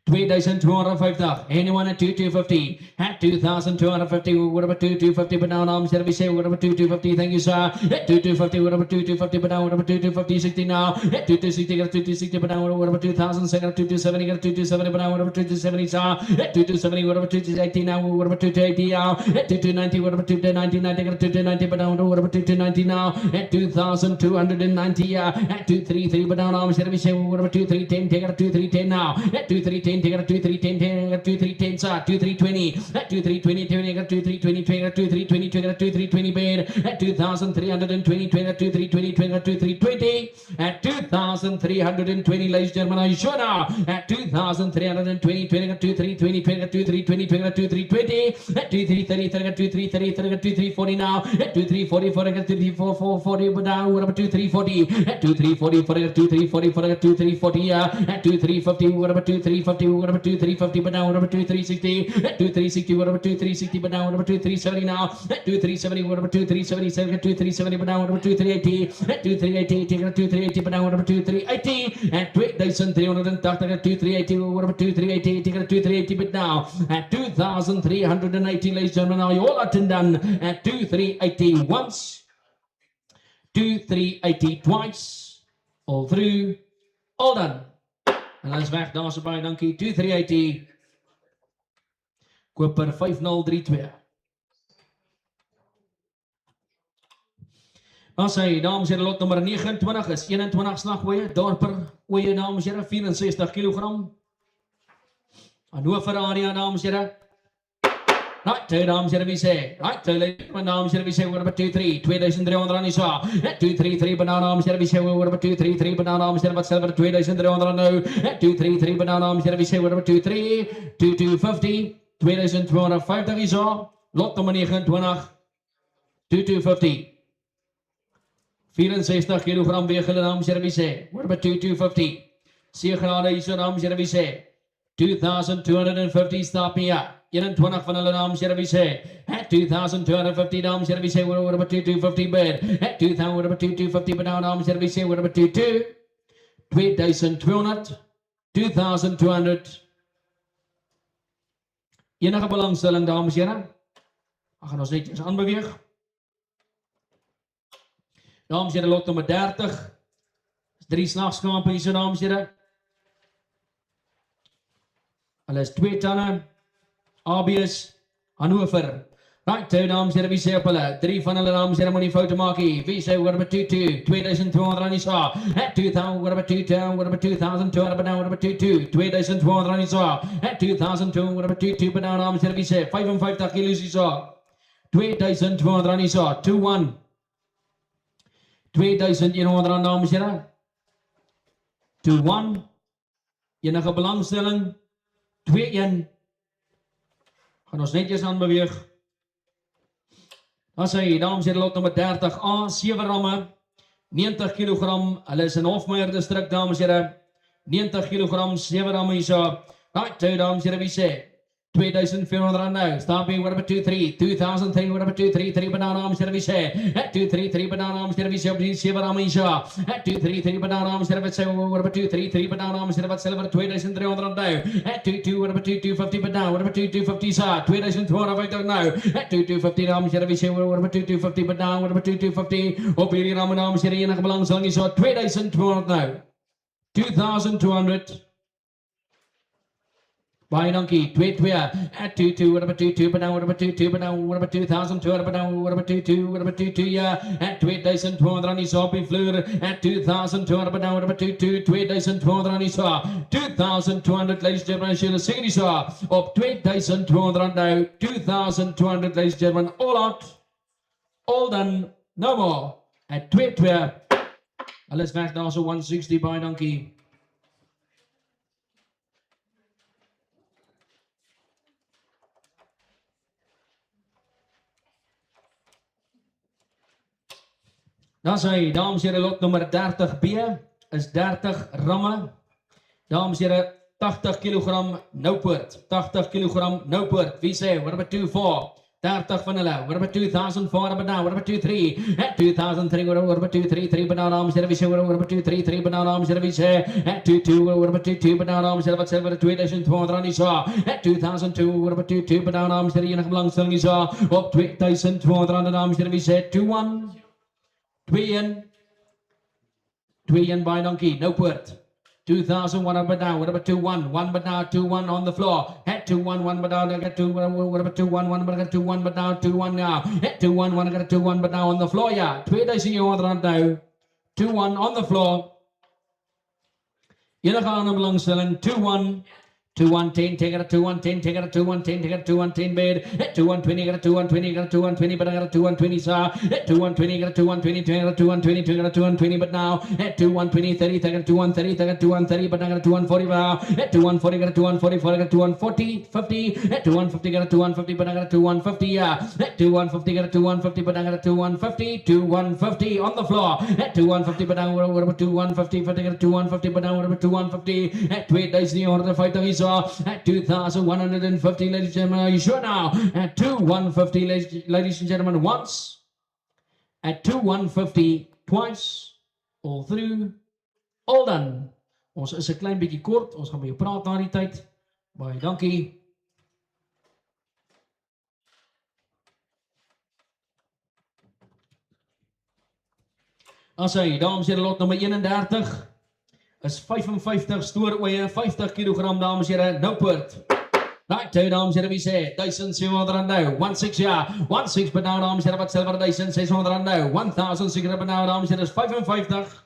2250. Anyone at 2250. At 2250. What about 2250? But down arms. Service. What about 2250? Thank you, sir. At 2250. What about 2250? But down. What about 2250? 60 now. At 2260. Got 2260. But down. What about 2000? Second. 2270. Got 2270. But down. What about 2270? Sir. At 2270. What about 2280 now? What about 2280 now? At 2290. What about 2290? Got 2290. But down. What about 2290 now? At 2290. At 233. But down arms. Service. What about 2310? Take out 2310 now. At 2310. Take out 2310, got 2310, sir, 2320, at 2320, got 2320, got 2320, got 2320, bid, at 2320, got 2320, got 2320, at 2320, ladies and gentlemen, are you sure now? At 2320, got 2320, got 2320, got 2320, at 2330, got 2330, got 2340 now, at 2340, got 2440, but now, what about 2340, at 2340, got 2340, got 2340, at 2350, what about 2350, what about 2350, but now what about 2360, at 2360, what about 2360, but now what about 2370 now, at 2370, what about 2370, at 2370, but now what about 2380, at 2380, take it 2380, but now what about 2380, at 2380, at 2380, what about 2380, take it 2380, but now at 2380, ladies and gentlemen, now you all are done at 2380 once, 2380 twice, all through, all done. En dan is weg, daar is baie dankie. 2380. Koper 5032. Dan sê dames en heren, lot nummer 29 is 21 slagboeie, dorper oeye dames en heren, 64 kg. Hannover area dames en heren. Right, dames en heren, wie sê? Right, dames en heren, wie sê? What about 23? 2300 aan die sa. 233 banana dames en heren, wie sê? What about 233 banana dames en heren, wat silver 2300 aan nou. 233 banana dames en heren, wie sê? What about 23? 2250. 2250 die sa. Lot nummer 29. 2250. 64 kilogram weeg hulle dames en heren, wie sê? What about 2250? Seegrade hier so dames en heren, wie sê? 2250 stap hier. 21 van hulle dames en heren, wie sê? At 2250 dames en heren, wie sê? What about 2250 bid? At 2000, what about 2250 bid now dames en heren, wie sê? What about 22? 2200, 2200. Enige belangstelling dames en heren? Dan gaan ons netjies aanbeweeg. Dames en heren, lot nummer 30. 3 snagskampe hier so dames en heren. Hulle is 2 tanne. ABS, Hannover. Right, dames en heren, wie sê op hulle? 3 van hulle dames en heren, moet nie foute maak hier. Wie sê, what about 22? 2200 aan die sa. At 2000, what about 2000? What about 2200? But now, what about 22? 2200 aan die sa. At 2002, what about 22? But now, dames en heren, wie sê? 55 kilo's die sa. 2200 aan die sa. 2-1. 2100 aan dames en heren. 2-1. Enige belangstelling. 2-1. Gaan ons netjies aanbeweeg. Dan sê hy, dames en heren, lot nummer 30A, 7 ramme, 90 kg, hulle is in Hofmeyer district, dames en heren, 90 kg, 7 ramme hier so. Right, dames en heren, wie sê? 2400 aan nou, stop hier, what about 23? 2003, what about 233, banana dames en heren, wie sê? At 233, banana dames en heren, wie sê op die 7 ramme hier so? At 233, banana dames en heren, wat sê? What about 233, banana dames en heren, wat sê? Wat 2300 aan nou? At 22, what about 2250, banana, what about 2250 sa? 2250 nou. At 2250 dames en heren, wie sê? What about 2250, banana, what about 2250? Op hierdie ramme dames en heren, enige belangstelling hier so, 2200 nou. 2200. Baie dankie. 2-2. At 2-2. What about 2-2? But now what about 2-2? But now what about 2002? But now what about 2-2? What about 2-2? Yeah. At 2200 aan die sa op die vloer. At 2200. But now what about 2-2? 2200 aan die sa. 2200 ladies and gentlemen. As julle sê die sa. Op 2200 nou. 2200 ladies and gentlemen. All out. All done. No more. At 2-2. Alles weg daar so 160. Baie dankie. Dan sê hy, dames en heren, lot nummer 30B is 30 ramme, Dames en heren, 80 kilogram Noupoort. 80 kilogram Noupoort. Wie sê, what about 2-4? 30 van hulle. What about 2004? But now, what about 2-3? At 2003, what about 2-3? But now, dames en heren, wie sê, what about 2-3? But now, dames en heren, wie sê, at 2-2, what about 2-2? But now, dames en heren, wat sê, wat 2002 is zo. At 2002, what about 2-2? But now, dames en heren, enige belangstelling is zo. Op 2002, dames en heren, wie sê, 2-1. 2-1. 2-1 by Donkey, Noupoort. 2001 but now, what about 2-1? 1 but now, 2-1 on the floor. At 2-1, 1 but now, I got 2, what about 2-1? 1 but I got 2-1 but now, 2-1 now. At 2-1, 1 I got 2-1 but now on the floor, yeah. 2000 now. 2-1 on the floor. Enige ander belangstelling, 2-1. 2-1-10, take it at 2-1-10, take it at 2-1-10, take it at 2-1-10 bid. At 2-1-20, got a 2-1-20, got a 2-1-20, but I got a 2-1-20, sir. At 2-1-20, got a 2-1-20, take it at 2-1-20, take it at 2-1-20, but now at 2-1-20, 30, take it at 2-1-30, take it at 2-1-30, but I got a 2-1-40 now. At 2-1-40, got a 2-1-40, got a 2-1-40, 50. At 2-1-50, got a 2-1-50, but I got a 2-1-50, yeah. At 2-1-50, got a 2-1-50, but I got a 2-1-50, 2-1-50 on the floor. At 2-1-50, but now what about 2-1-50, but I got a 2-1-50, but now what about 2-1-50? At 2-1-50 is at 2,150, ladies and gentlemen, are you sure now? At 2,150, ladies and gentlemen, once. At 2,150, twice. All through. All done. Ons is 'n klein bietjie kort. Ons gaan met jou praat na die tyd. Baie dankie. As hy, dames en heren, lot nummer 31. Is 55 stooroeie, 50 kilogram, dames en heren, Noupoort. Right, two, dames en heren, wie sê, 1,700 nou, 1,6 ja, 1,6 but now, dames en heren, wat silver, 1,600 nou, 1,600 but now, dames en heren, is 55.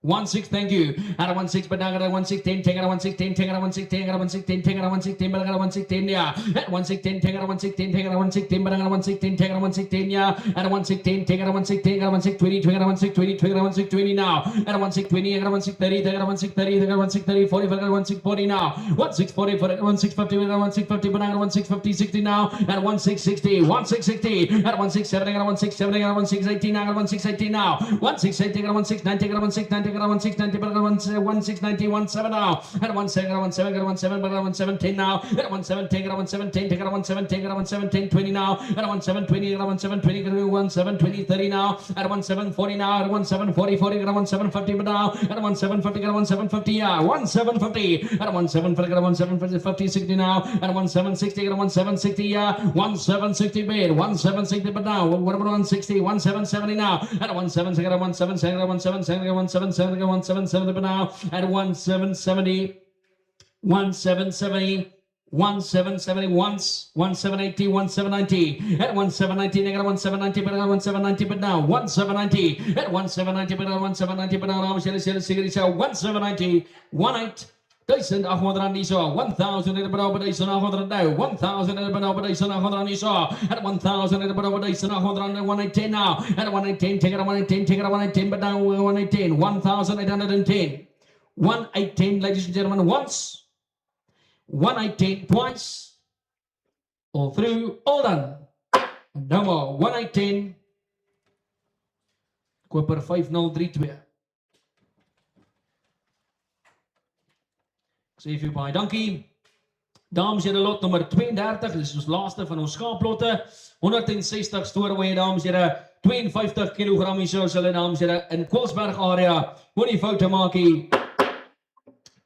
1-6, thank you. At a 1-6, but now got a 1-6-10, take it a 1-6-10, take it a 1-6-10, got a 1-6-10, take it a 1-6-10, but I got a 1-6-10, yeah. At 1-6-10, take it a 1-6-10, take it a 1-6-10, but I got a 1-6-10, take it a 1-6-10, yeah. At a 1-6-10, take it a 1-6-10, got a 1-6-20, take it a 1-6-20, take it a 1-6-20 now. At a 1-6-20, I got a 1-6-30, take it a 1-6-30, take it a 1-6-30, 40, I got a 1-6-40 now. 1-6-40, for it, 1-6-50, we got a 1-6-50, but I got a 1-6-50, 60 now. At a 1-6-60, 1-6-60, at a 1-6-7, I got a 1-6-7, I got a 1-6-18, I got a 1-6-18 now. 1-6-8, I got a 1-6-9, take it a 1-6-9, take it a 1-6-9, but 1-6-90, 1-7 now. At 1-7, got a 1-7, got a 1-7, but got a 1-7-10 now. At 1-7-10, got a 1-7-10, take it a 1-7-10, got a 1-7-10, 20 now. At 1-7-20, got a 1-7-20, got a 1-7-20, 30 now. At 1-7-40 now. At 1-7-40, 40, got a 1-7-50, but now. At 1-7-50, got a 1-7-50, yeah. 1-7-50. At 1-7-50, got a 1-7-50, 60 now. At 1-7-60, got a 1-7-60, yeah. 1-7-60 bid. 1-7-60, but now. What about 1-60? 1-7-70 now. At 1-7, got a 1-7, got a 1-7, got a 1-7, got a 1-7, but now at 1-7-70, 1-7-70, 1-7-70 once, 1-7-80, 1-7-90. At 1-7-90, they got a 1-7-90, but I got 1-7-90, but now 1-7-90. At 1-7-90, but I got 1-7-90, but now I'm going to say 1-7-90, 1-8. 1,800 is zo, 1,000 in de berouw bij deze 800 now, 1,000 in de berouw bij deze 800 is zo, at 1,000 in de berouw bij deze 800 and 110 now, at 110, take it a 110, take it a 110, but now 110, 1,810, 110, ladies and gentlemen, once, 110 twice, all through, all done, no more, 110, koper 5032. Sê vir baie dankie. Dames en heren, lot nummer 32, dit is ons laaste van ons skaaplotte. 160 stoorweë, dames en heren, 52 kilogram is soos hulle, dames en heren, in Kwalsberg area. Moenie foute maak hier.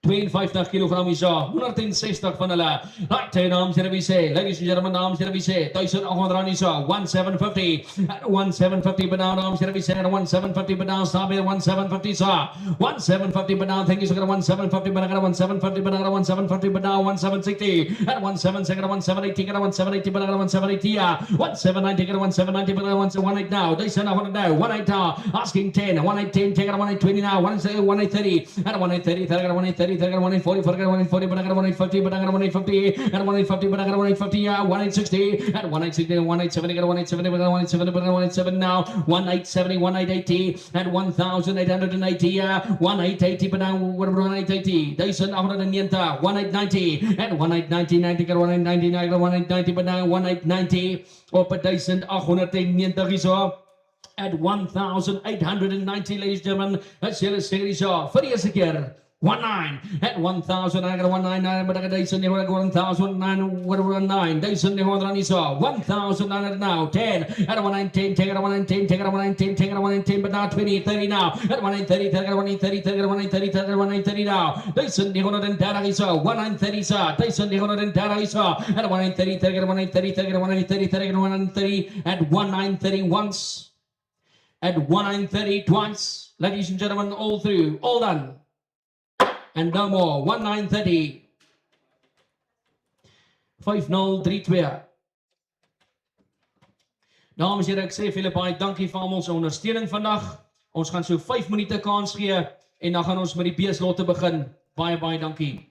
52 kilogram is zo, 160 van hulle. Right, dames en heren, wie sê, ladies and gentlemen, dames en heren, wie sê, 1,800 is zo, 1,750, 1,750, but now, dames en heren, wie sê, 1,750, but now, stop here, 1,750 is zo, 1,750, but now, thank you, so got 1,750, but I got 1,750, but I got 1,750, but now, 1,760, at 1,760, got 1,780, got 1,780, but I got 1,780, yeah, 1,790, got 1,790, but I got 1,8 now, they said 100 now, 1,8 now, asking 10, 1,810, take it 1,820 now, 1,830, at 1,830, I got 1,830, I got 1,840, I got 1,840, but I got 1,850, but I got 1,850, at 1,850, but I got 1,850, yeah, 1,860, at 1,860, 1,870, got 1,870, but I got 1,870, but I got 1,870 now, 1,870, 1,880, at 1,880, yeah, 1,880, but now what about 1,880? 1,890, 1,890, at 1,890, 90, got 1,890, I got 1,890, but now 1,890, op 1,890 is op. At 1,890, ladies and gentlemen, as julle sê hier so, vir die eerste keer 19 at 1,000. I got 199, but I got Dyson. They got 1,009. What 9? Dyson. They got on saw 1,900 now. 10 at 119. Take it at 119. Take it at 119. Take it at 119. But now 20, 30 now at 130. Take it at 130. Take it at 130. Take it at 130 now. Dyson. They got on data. Saw 130. Saw Dyson. They got on data. Saw at 130. Take it at 130. Take it at 130. Take it at 130 at 1930 once. At 1930 twice. Ladies and gentlemen, all through, all done. And no more. 1930. 5032. Dames en heren, ek sê vir julle baie dankie vir almal se ondersteuning vandag. Ons gaan so 5 minute kans gee en dan gaan ons met die beeslotte begin. Baie dankie.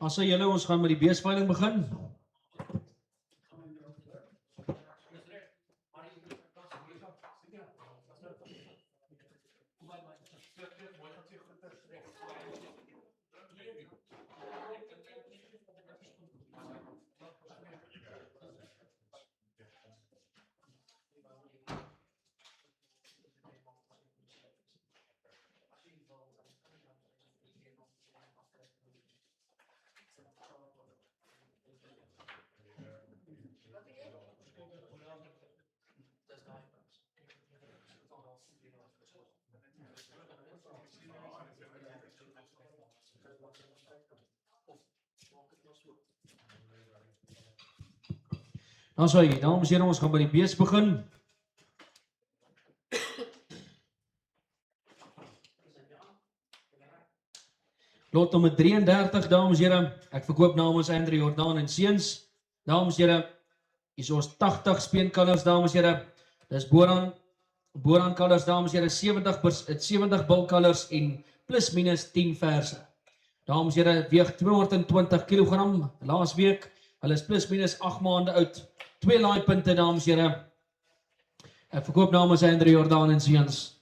As jy julle ons gaan met die beesveiling begin. Dan sê jy, dames en here, ons gaan by die bees begin. Lot nommer 33, dames en here, ek verkoop namens Andrew Jordaan en Seuns. Dames en here, hier is ons 80 speenkalvers, dames en here. Dis Boran kalvers, dames en here, 70 bulkalvers en plus minus 10 verse. Dames en here, weeg 220 kg laas week. Hulle is plus minus 8 maande oud. 2 laaipunte, dames en here. Ek verkoop namens Andrew Jordaan en Seuns.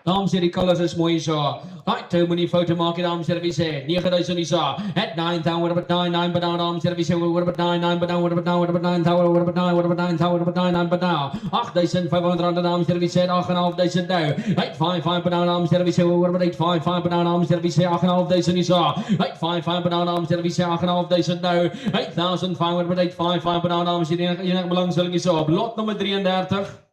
Dames en die kalvers is mooi so. Right, toe moet die foto maak, dames en wie sê 9000 is at 9000 what about 99 but now dames en wie sê what about 99 but now what about 9000 what about 9 what about 9000 what about 99 but now 8500 rand dames en wie sê 8500 nou 855 but now dames en wie sê what about 855 but now dames en wie sê 8500 is 855 but now dames en wie sê 8500 nou 8500 what about 855 but now dames en enige belangstelling is op lot nommer 33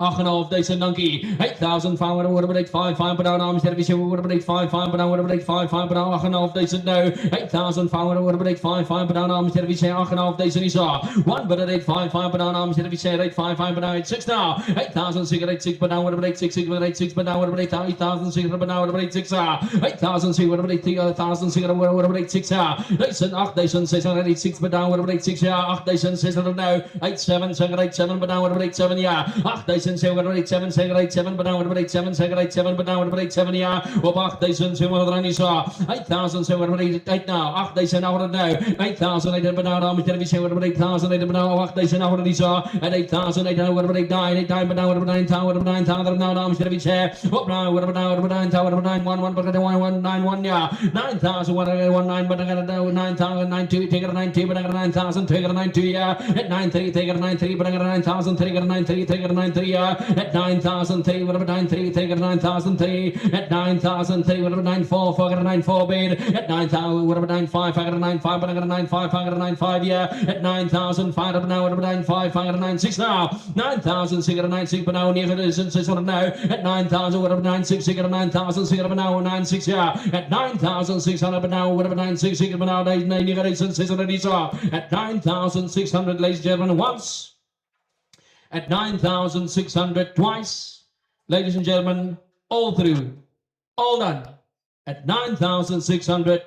8,500, dankie. 8,500, what about 855 per hour, dames en heren, what about 855 per hour, what about 855 per hour, 8,500 nou. 8,500, what about 855 per hour, dames en heren, 8,500 is daar. 1 but at 855 per hour, dames en heren, 855 per hour, 86 now. 8,686 per hour, what about 86 per 86 per hour, what about 8,600 per hour, what about 86 8,600, what about 8,600, what about 86 8,686 per hour, what about 86 8,600 nou. 8,787 per hour, what about 87 8,787 but now what about 87 but now what about 87 op 8,700 rand is 8,788 now 8,800 now 8,800 but now dames en heren what about 8,800 but now 8,800 is at 8,800 what about 8,989 but now what about 9,000 now dames en heren op now what about 9,000 what about 9,11 but 1,191 9,000 what about 19 but I got 9,092 take it 90 but I got 9,000 take it 90 at 93 take it 93 but I got 9,000 take it 93 take it 93 at 9,003 what about 93 take it 9,003 at 9,003 what about 94 I got a 94 bid at 9,000 what about 95 I got a 95 but I got a 95 I got a 95 at 9,005 up now what about 95 I got a 96 now 9,000 I got a 96 but now 9,600 now at 9,000 what about 96 I got a 9,000 I got a now 96 at 9,600 but now what about 96 I got a now 9,600 at 9,600 ladies and gentlemen once at 9,600 twice, ladies and gentlemen, all through, all done, at 9,600,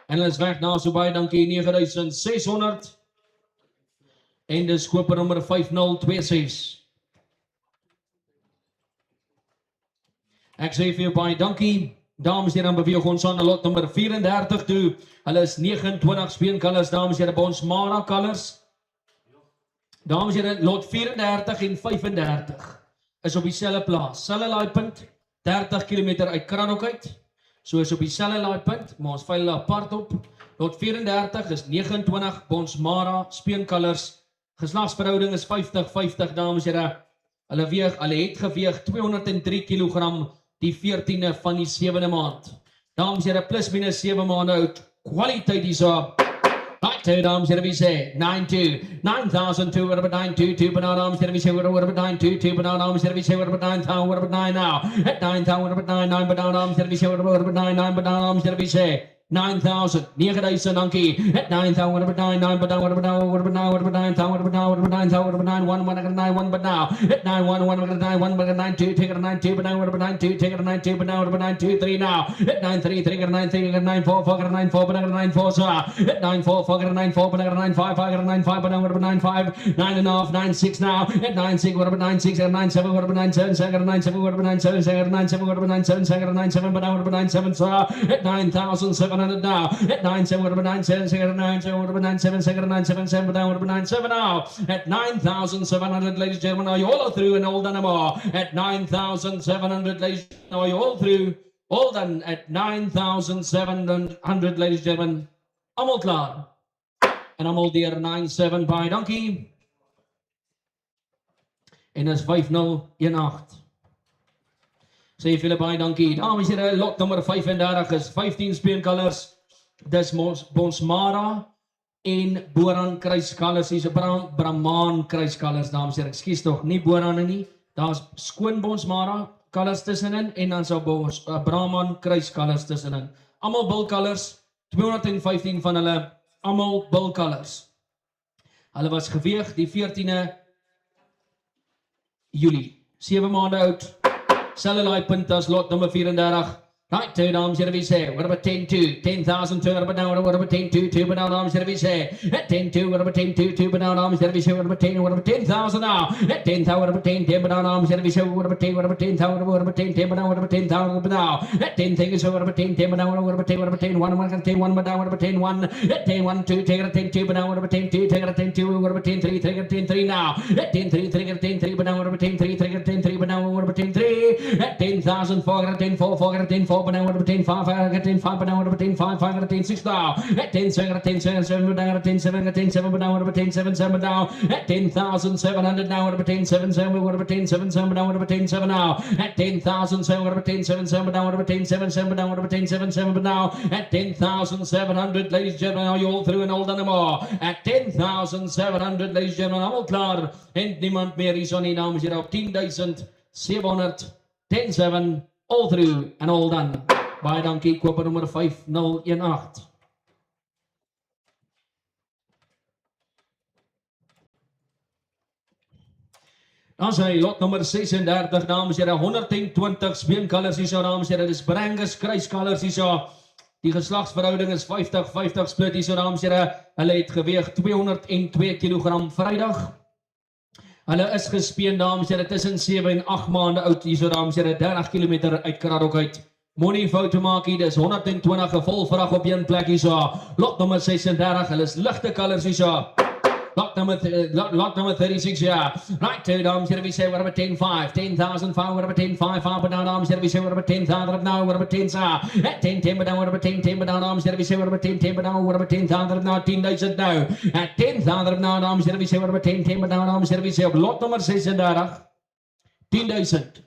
en let's weg na so baie dankie, 9,600, en dis koper nummer 5026. Ek sê vir jou baie dankie, dames en heren, beweeg ons aan lot nummer 34 toe, hulle is 29 speenkalvers, dames en heren, by ons Mara kalvers. Dames en heren, lot 34 en 35 is op dieselfde plaas. Selfe laaipunt, 30 km uit Kranhoek uit. So is op dieselfde laaipunt, maar ons veil apart op. Lot 34 is 29 Bonsmara speenkalvers. Geslagsverhouding is 50-50, dames en heren. Hulle het geweeg 203 kg die 14de van die 7de maand. Dames en heren, plus minus 7 maande oud. Kwaliteit is op. Right, two dames, here we say 9,200, 9,002, what about 9,22, but now dames, here we say what about 9,22, but now dames, here we say what about 9,000, what about 9 now, at 9,000, what about 9,9, but now dames, here we say what about 9,9, but now dames, here we say 9,000, 9,000 dankie, at 9,000, what about 9,9, but now what about 9,000, what about 9,000, what about 9,1, what about 9,1, but now, at 9,1, what about 9,1, but 9,2, take it to 9,2, but now what about 9,2, take it to 9,2, but now what about 9,2,3 now, at 9,3, take it to 9,3, at 9,4, fuck it to 9,4, but now 9,4, so, at 9,4, fuck it to 9,4, but now 9,5, fuck it to 9,5, but now what about 9,5, 9.5, 9,6 now, at 9,6, what about 9,6, at 9,7, what about 9,7, second at 9,7, what about 9,7, second at 9,7, what about 9,7, second at 9,7, but now what about 9,7, so, at 9,700, 9,700 now. At 9,700, what about 9,700, 9,700, what about 9,700, 9,700, what about 9,700 now. At 9,700, ladies and gentlemen, are you all through and all done more? At 9,700, ladies and gentlemen, are you all through? All done at 9,700, ladies and gentlemen. Almal klaar. En almal deur 9,7 baie dankie. En dis 5,018. Sê vir julle baie dankie. Dames en here, lot nommer 35 is 15 speenkalvers. Dis Bonsmara en Boran kruiskalvers. Hier's 'n Brahman kruiskalvers, dames en here. Ekskuus tog, nie Borane nie. Daar's skoon Bonsmara kalvers tussenin en dan sou Brahman kruiskalvers tussenin. Almal bulkalvers, 215 van hulle, almal bulkalvers. Hulle was geweeg die 14de Julie, 7 maande oud. Selfe laai punt as lot nommer 34. Right, two dames, here we say. What about 10-2? 10,002, what about now? What about 10-2? But now, dames, here we say. At 10-2, what about 10-2? But now, dames, here we say. What about 10? What about 10,000 now? At 10,000, what about 10? But now, dames, here we say. What about 10? What about 10,000? What about 10? But now, what about 10,000? But now, at 10 things, what about 10? But now, what about 10? What about 10? 1, 1, 10, 1, but now, what about 10? 1? At 10, 1, 2, take it at 10, 2, but now, what about 10? 2, take it at 10, 2, what about 10? 3, take it at 10, 3 now. At 10, 3, take it at 10, 3, but now, what about 10? 3, take it at 10, 3, but now, what about 10? 3? At 10,000, 4, at 10, 4, 4, at 10, 4, but now, what about 10? 5, 5, at 10, 5, but now, what about 10? 5, 5, at 10, 6 now. At 10, 7, at 10, 7, 7, but now, at 10, 7, at 10, 7, but now, what about 10? 7, 7, now. At 10,700 now, what about 10? 7, 7, what about 10? 7, 7, but now, what about 10? 7 now. At 10,007, what about 10? 7, 7, but now, what about 10? 7, 7, but now, what about 10? 7, 7, but now, at 10,700, ladies and gentlemen, are you all through and all done more? At 10,700, ladies and gentlemen, allemaal klaar. En niemand meer is on die naam hier op 10,700, 10,7, all through and all done. Baie dankie, koper nommer 5018. Dan sê lot nommer 36, dames en here, 120 speenkalvers hier so, dames en here, dis Brangus kruiskalvers hier so. Die geslagsverhouding is 50-50 split hier so, dames en here. Hulle het geweeg 202 kg Vrydag. Hulle is gespeen, dames en here, tussen 7 en 8 maande oud hier so, dames en here, 30 km uit Kraddock uit. Moenie foute maak hier, dis 120 vol vrag op een plek hier so. Lot nommer 36, hulle is ligte kalvers hier so. Lot number 36, yeah. Right, two dames, here we say, what about 10,5? 10,005, what about 10,5? But now, dames, here we say, what about 10,000 now? What about 10, sir? At 10, but now, what about 10, but now, dames, here we say, what about 10, but now, what about 10,000 now? 10,000 now. At 10,000 now, dames, here we say, what about 10, but now, dames, here we say, lot number 36, 10,000,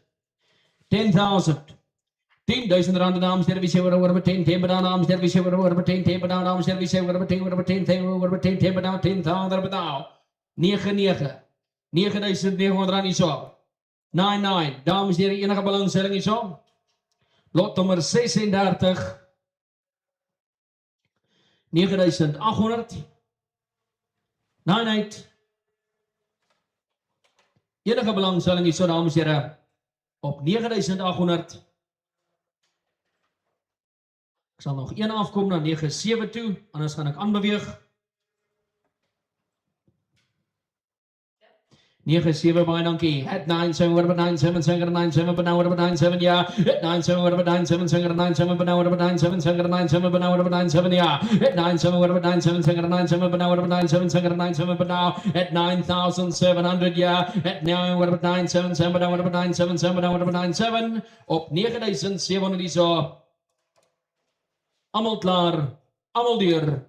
10,000. 10,000 rand, dames, here we say, what about 10, but now, dames, here we say, what about 10, but now, dames, here we say, what about 10, what about 10, what about 10, but now, 10,000, but now, 9,900 rand hier so. 99, dames, hier enige belangstelling hier so. Lot nummer 36, 9,800, 98, enige belangstelling hier so, dames, hier op 9,800. Ek sal nog een afkom na 9,7 toe, anders gaan ek aanbeweeg. 9,7 baie dankie. At 9,7, what about 9,7, 9,7, but now what about 9,7, yeah. At 9,7, what about 9,7, 9,7, but now what about 9,7, 9,7, but now what about 9,7, yeah. At 9,7, what about 9,7, 9,7, but now what about 9,7, 9,7, but now at 9,700, yeah. At 9, what about 9,7, but now what about 9,7, but now what about 9,7, op 9,700 hier so. Almal klaar, almal deur.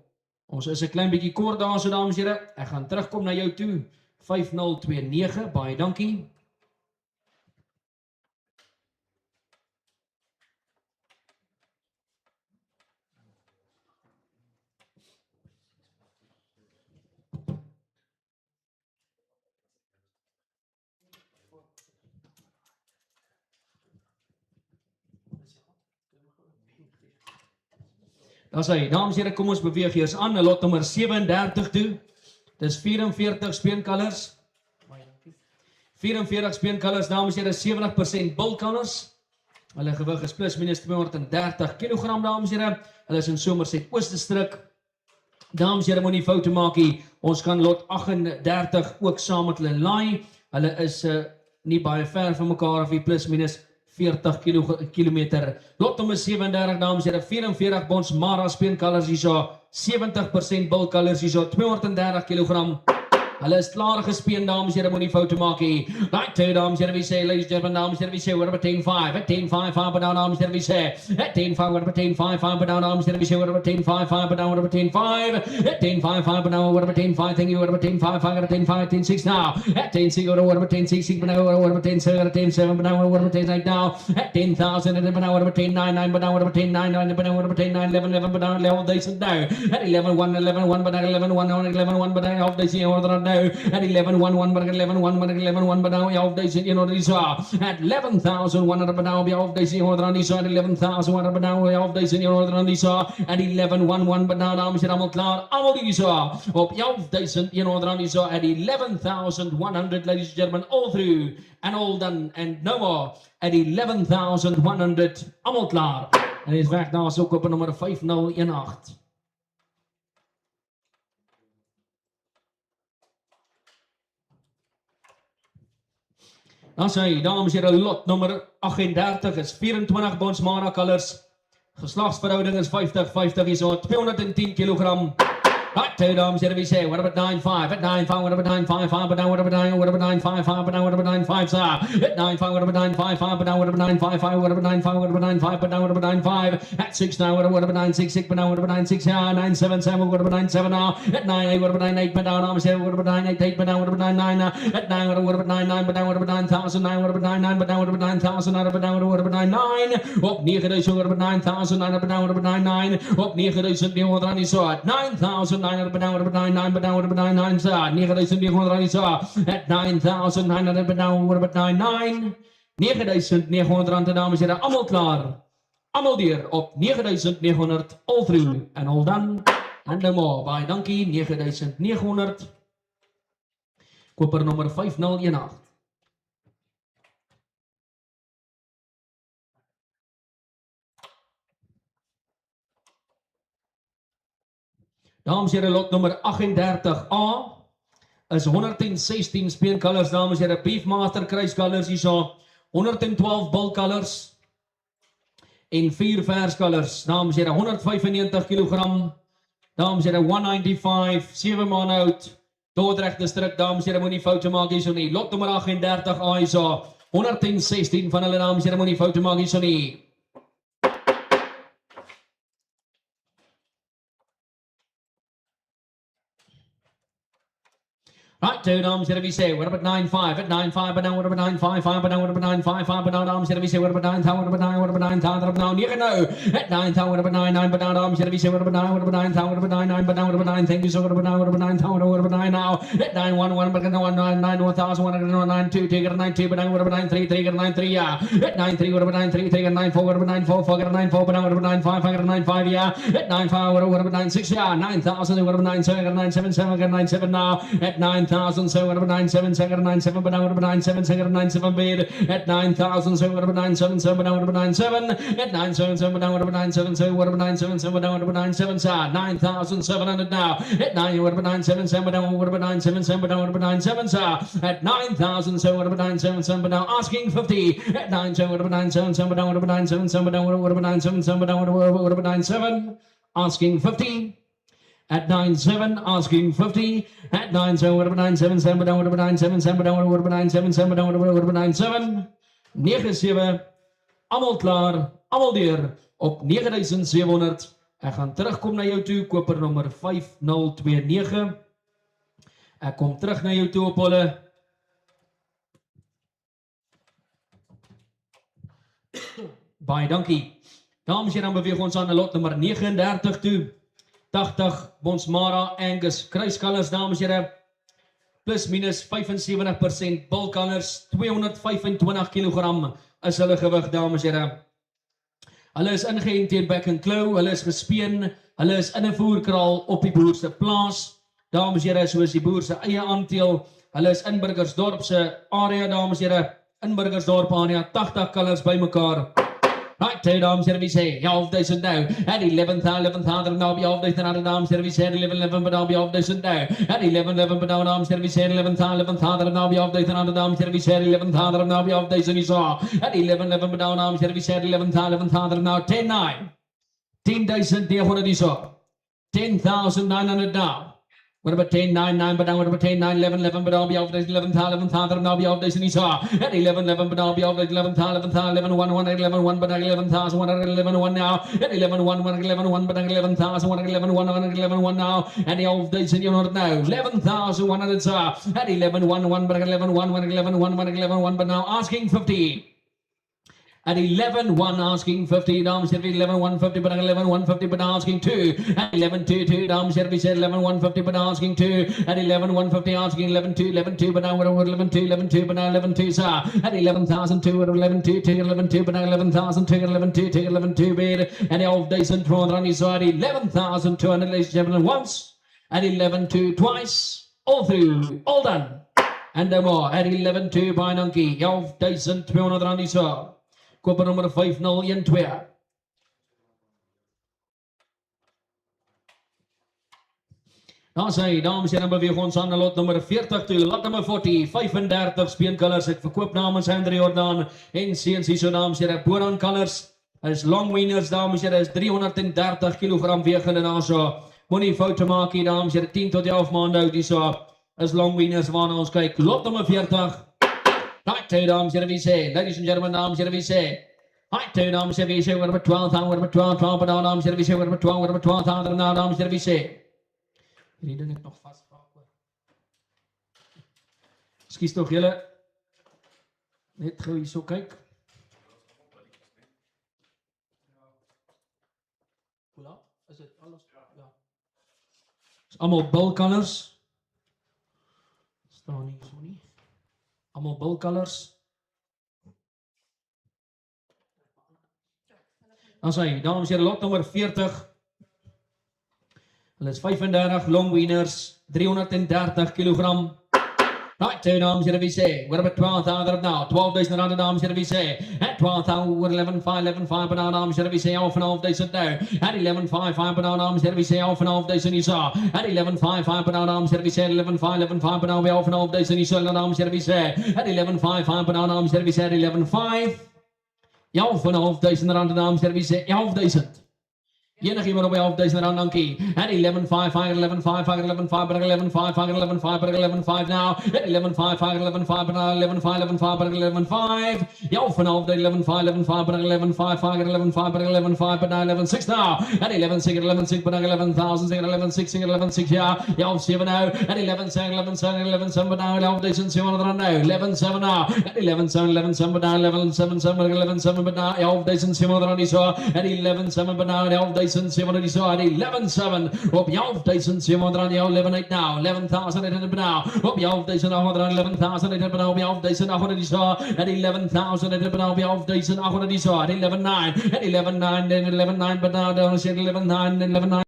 Ons is 'n klein bietjie kort daar so, dames en here. Ek gaan terugkom na jou toe. 5029, baie dankie. Daar sê, dames en here, kom ons beweeg eers aan, lot nommer 37 toe. Dis 44 speenkalvers. 44 speenkalvers, dames en here, 70% bulkalvers. Hulle gewig is plus minus 230 kg, dames en here. Hulle is in Somerset Oostdistrik. Dames en here, moenie foute maak hier. Ons kan lot 38 ook saam met hulle laai. Hulle is nie baie ver van mekaar of plus minus 40 kilometer. Lot nummer 37, dames en heren, 44 Bonsmara speenkalvers hierso, 70% bulkalvers hierso, 230 kilogram. Hulle is klaar gespeen, dames en heren, moenie foute maak nie. Right toe, dames en heren, we say, ladies and gentlemen, dames en heren, we say, we're about 10-5, at 10-5, 5 down, dames en heren, we say, at 10-5, we're about 10-5, 5 down, dames en heren, we say, we're about 10-5, 5 down, we're about 10-5, at 10-5, 5 down, we're about 10-5, thank you, we're about 10-5, 5 at 10-5, 10-6 now, at 10-6, we're about 10-6, 6 now, we're about 10-7, at 10-7, but now we're about 10-8 now, at 10,000, and then now we're about 10-9, 9, but now we're about 10-9, 9, but now we're about 10-9, 11, 11, but now 11 days now, at 11-1, 11-1, but now 11-1, now 11-1, but now half days here, order now, at 11-1, but 11-1, but 11-1, but now half days in order is at 11,100, but now half days in order on this at 11,100, but now half days in order on this at 11-1, but now dames en heren, allemaal klaar, allemaal die op half days in order on this at 11,100, ladies and gentlemen, all through and all done and no more at 11,100, allemaal klaar. En is weg nou ook op nummer 5018. Dan sê hy, dames en heren, lot nummer 38 is 24 Bonsmara kalvers. Geslagsverhouding is 50-50 is so 210 kilogram. Right two, dames en heren, we say, what about 9-5? At 9-5, what about 9-5? 5, but now what about 9? What about 9-5? 5, but now what about 9-5? Sir, at 9-5, what about 9-5? 5, but now what about 9-5? 5, what about 9-5? What about 9-5? But now what about 9-5? At 6 now, what about 9-6? 6, but now what about 9-6? Yeah, 9-7, 7, what about 9-7 now? At 9-8, what about 9-8? But now, dames en heren, what about 9-8? 8, but now what about 9-9? At 9, what about 9-9? But now what about 9,000? 9, what about 9-9? But now what about 9,000? But now what about 9-9? Op 9,000, what about 9,000? But now what about 9-9? Op 9,000, die onder aan die so at 9,900, but now what about 9-9? But now what about 9-9? Sir, 9,900 aan die so at 9,900, but now what about 9-9? 9,900 dames en heren, allemaal klaar. Allemaal deur op 9,900, all through and all done. And no more. Baie dankie, 9,900. Koper nommer 5018. Dames en heren, lot nummer 38A is 116 speenkalvers, dames en heren, Beefmaster kruiskalvers hierso, 112 bulkalvers en 4 verskalvers, dames en heren, 195 kilogram, dames en heren, 195, 7 man oud, Dordrecht distrik, dames en heren, moenie foute maak hierso nie, lot nummer 38A hierso, 116 van hulle, dames en heren, moenie foute maak hierso nie. Right, two, dames and we say, what about 9-5? At 9-5, but now what about 9-5? 5, but now what about 9-5? 5, but now dames and we say, what about 9,000? What about 9? What about 9,000? What about 9? You can know. At 9,000, what about 9? But now dames and we say, what about 9? What about 9,000? What about 9? But now what about 9? Thank you, so what about 9? What about 9,000? What about 9 now? At 9-1-1, but now 9,1,000, 1,9,2, take it 9,2, but now what about 9,3? Take it 9,3, yeah. At 9,3, what about 9,3? Take it 9,4, what about 9,4? Forget 9,4, but now what about 9,5? I got 9,5, yeah. At 9,5, what about 9,6? Yeah. 9,000, what about 9,7? I got 9,7, I got 9,7 now. At 9,000, so what about 9,7? I got 9,7, but now what about 9,7? I got 9,7 bid. At 9,000, so what about 9,7? So but now what about 9,7? At 9,7, so but now what about 9,7? So what about 9,7? So but now what about 9,7? So 9,700 now. At 9, what about 9,7? So but now what about 9,7? So but now what about 9,7? So at 9,000, so what about 9,7? So but now asking 50. At 9, so what about 9,7? So but now what about 9,7? So but now what about 9,7? So but now what about 9,7? Asking 50. At 9,7, asking 50. At 9,7, what about 9,7? 7, but now what about 9,7? 7, but now what about 9,7? 7, but now what about 9,7? 9,7. Allemaal klaar, allemaal deur op 9,700. Ek gaan terugkom na jou toe, koper nommer 5029. Ek kom terug na jou toe op hulle. Baie dankie. Dames en heren, beweeg ons aan lot nummer 39 toe. 80 Bonsmara Angus kruiskalvers, dames en heren, plus minus 75% bulkalvers, 225 kilogram is hulle gewig, dames en heren. Hulle is ingeënt teen back and claw, hulle is gespeen, hulle is in 'n voerkraal op die boer se plaas, dames en heren, soos die boer se eie aandeel, hulle is in Burgersdorp se area, dames en heren, in Burgersdorp area, 80 kalvers bymekaar. Right, 2 dames here we say, 11,000 now. At 11,000 now, 11,000 dames here we say, 11,000 but now, 11,000 now. At 11,000 but now, dames here we say, 11,000 now, 11,000 dames here we say, 11,000 now, 11,000 you saw. At 11,000 but now, dames here we say, 11,000 now, 10,900. 10,900 you saw. 10,900 now. What about 10,999 but now, what about 10,911, 11 but now, be of 11,000 now, be of this and Esau. At 11,11 but now, be of 11,000, 11, 1, 1, 11, 1 but 11,000, 111, 1 now. At 11, 1, 111, 1 but 11,000, 111, 1, 111, 1 now. And the of this and you know now. 11,100 sir. At 11, 1, 1 but 11, 1, 111, 1, 111, 1 but now asking 50. At 11, 1 asking 50, dames here 11, 150, but 11, 150, but asking 2. At 11, 2, 2, dames here we said 11, 150, but asking 2. At 11, 150, asking 11, 2, 11, 2, but now we're 11, 2, 11, 2, but now 11, 2, sir. At 11,002, at 11, 2, 2, 11, 2, but now 11,002, 11, 2, 2, 11, 2, bid. And the old days and thrown on his side, 11,200, ladies and gentlemen, once. At 11, 2, twice. All through, all done. And no more. At 11, 2, by Nunky, 11,200 on his side. Koper nummer 5012. Dan sê dames en heren beweeg ons aan na lot nummer 40 toe. Lot nummer 40, 35 speencolors. Ek verkoop namens Andre Jordan en seuns hierso dames en heren. Boran colors is long wieners dames en heren. Is 330 kg wegende daarso. Moenie foute maak hier dames en heren. 10 tot 11 maande oud hierso. Is long wieners waarna ons kyk. Lot nummer 40. Right, 2 dames and we say, ladies and gentlemen, dames and we say. Right, 2 dames and we say, what about 12,000, what about 12, but now dames and we say, what about 12,000 now, dames and we say. Hierdie ding het nog vasgevang hoor. Skus tog julle net gou hierso kyk. Hoe laat? Is dit alles? Ja. Is almal bilcolors. Staan nie so nie. Allemaal bulcolors. Dan sê hy, dames en heren, lot nummer 40. Hulle is 35 long wieners, 330 kilogram. Right, 2 dames and we say, what about 12,000 now? 12,000 rand dames and we say. At 12,000, 11,500 but now dames and we say, off and off days now. At 11,500 but now dames and we say, off and off days and you saw. At 11,500 but now dames and we say, 11,500 but now we off and off days and you saw, dames and we say. At 11,500 but now dames and we say, 11,500. Ja, off and off days and rand dames and we say, 11,000. Enig iemand op 11,000 rand, dankie. At 11,500, 11,500, 11,500, but 11,500, 11,500, but 11,500 now. At 11,500, 11,500, but 11,500, 11,500, but 11,500. Ja, vanaf de 11,500, 11,500, but 11,500, 11,500, but 11,500, but now 11,600 now. At 11,600, 11,600, but 11,000, 11,600, 11,600, yeah. Ja, 7 now. At 11,700, 11,700, 11,700, but now 11,700 rand now. 11,700 now. At 11,700, 11,700, but now 11,700, 11,700, but now 11,700 rand is at 11,700, but now 11,700 is at 11,700 op 11,700 rand, 11,800 now. 11,800 but now op 11,800 rand, 11,800 but now op 11,800 is at 11,000 but now op 11,800 is at 11,900 at 11,900 then 11,900 but now down to 11,900 then 11,900.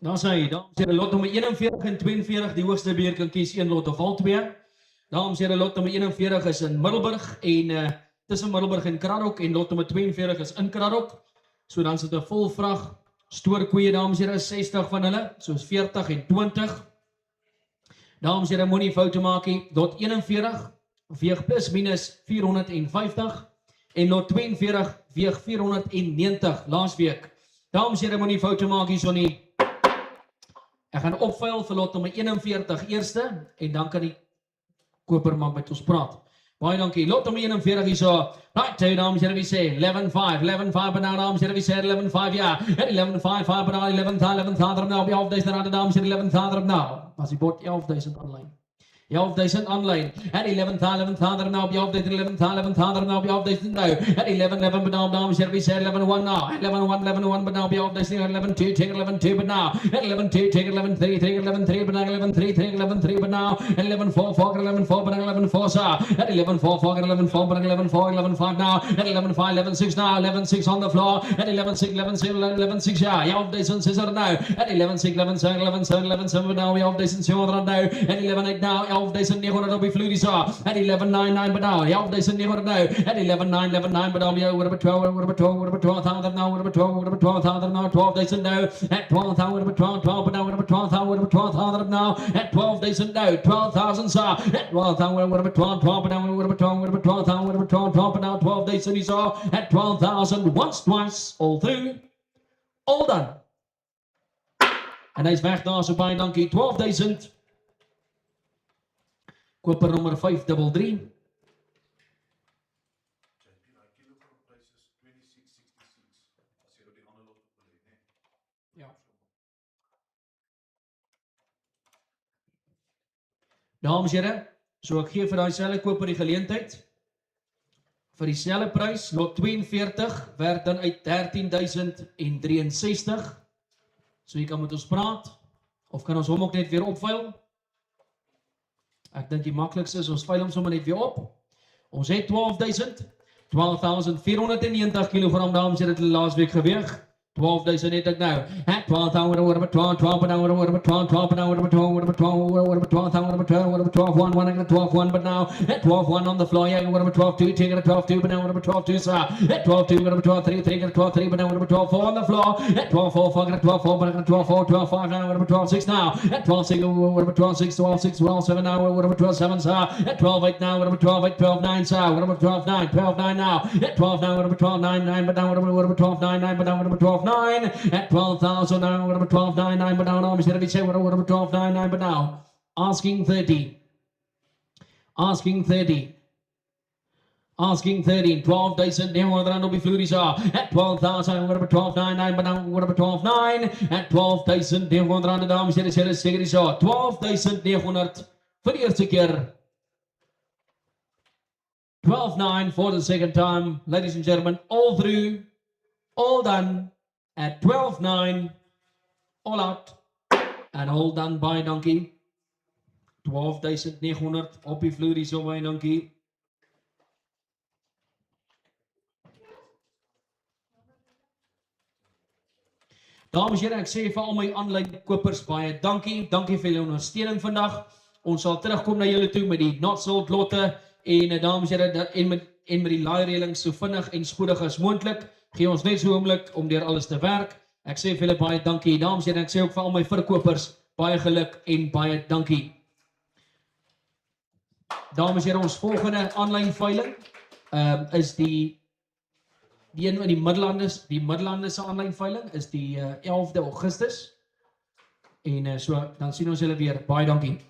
Dan sê hy, dames en heren, lot nummer 41 en 42, die hoogste beheer kan kies 1 lot of al 2. Dames en heren, lot nummer 41 is in Middelburg en tussen Middelburg en Kraddock en lot nummer 42 is in Kraddock. So dan sit 'n vol vrag stoorkoeie, dames en heren, 60 van hulle, soos 40 en 20. Dames en heren, moenie foute maak nie. Lot 41 weeg plus minus 450 en lot 42 weeg 490 laasweek. Dames en heren, moenie foute maak hier so nie. Ek gaan opvuil vir lot nummer 41 eerste en dan kan die koper maar met ons praat. Baie dankie. Lot nummer 41 is so. Right, two dames en heren, we say 11,5, 11,5 but now dames en heren, we say 11,5, yeah. At 11,5 but now 11,000 now, op 11,000 dames en 11,000 now. As die bord 11,000 online. 11,000 online. At 11,000 now, be 11,000 now, be 11,000 now. At 11,000 but now, service 11,1 now. 11,1 but now, be 11,2, take 11,2 but now. At 11,2, take 11,3, take 11,3 but now, 11,3, take 11,3 but now. 11,4, 11,4 but now, 11,4 sir. At 11,4, 11,4 but now, 11,4, 11,5 now. At 11,5, 11,6 now. 11,6 on the floor. At 11,6, 11,6 yeah. 11,000 scissor now. At 11,6, 11,7, 11,7, 11,7 but now, we 11,700 now. At 11,8 now. 11,900 op die vloer so. At 11,9 but now. 11,900 now. At 11,9 but now. We over 12,000 now. Over 12,000 now. 12,000 now. At 12,000 over 12 but now. Over 12,000 over 12,000 now. At 12,000 now. 12,000 so. At 12,000 over 12 but now. Over 12,000 over 12 but now. 12,000 is all. At 12,000 once, twice, all through, all done. En hy's weg daar so baie dankie. 12,000. Koper nummer 533. Ja. Dames en here, so ek gee vir daai selfe koper die geleentheid. Vir dieselfde prys, lot 42 werd dan uit 13,063. So jy kan met ons praat of kan ons hom ook net weer opvuil? Ek dink die maklikste is ons vuil hom sommer net weer op. Ons het 12,490 kg dames en dit laasweek geweeg. 12,000 het ek nou. At 12,000 over 12, 12 but now over 12, 12 but now over 12, over 12, over 12,000 over 12, over 12, 1, 1, 12, 1 but now. At 12, 1 on the floor, yeah, over 12, 2, take it at 12, 2 but now over 12, 2, sir. At 12, 2, over 12, 3, take it at 12, 3 but now over 12, 4 on the floor. At 12, 4, 4, get 12, 4 but 12, 4, 12, 5 now over 12, 6 now. At 12, 6 over 12, 6, 12, 6, 12, 7 now over 12, 7, sir. At 12, 8 now over 12, 8, 12, 9, sir. Over 12, 9, 12, 9 now. At 12 now over 12, 9, 9 but now over 12, 9, 9 but now over 12, 9. At 12,000 now, over 12,999 but now, no, Mr. Vice, over 12,999 but now, asking 30, asking 30, asking 13, 12,000, now over the Flurries are at 12,000, over 12,999 but now, over 12,9, at 12,000, now over the dames, here is 12,900 for the eerste keer. 12,9 for the second time, ladies and gentlemen, all through, all done. At 12,9, all out, and all done by Donkey. 12,900 op die vloer hier so by Donkey. Dames en here, ek sê vir al my aanlyn kopers baie dankie. Dankie vir julle ondersteuning vandag. Ons sal terugkom na julle toe met die not sold lotte en dames en here en met die laai reëling so vinnig en spoedig as moontlik. Gee ons net so 'n oomblik om deur alles te werk. Ek sê vir julle baie dankie, dames en ek sê ook vir al my verkopers baie geluk en baie dankie. Dames en here, ons volgende aanlyn veiling is die een in die Middellandse se aanlyn veiling is die 11de Augustus. En so dan sien ons julle weer. Baie dankie.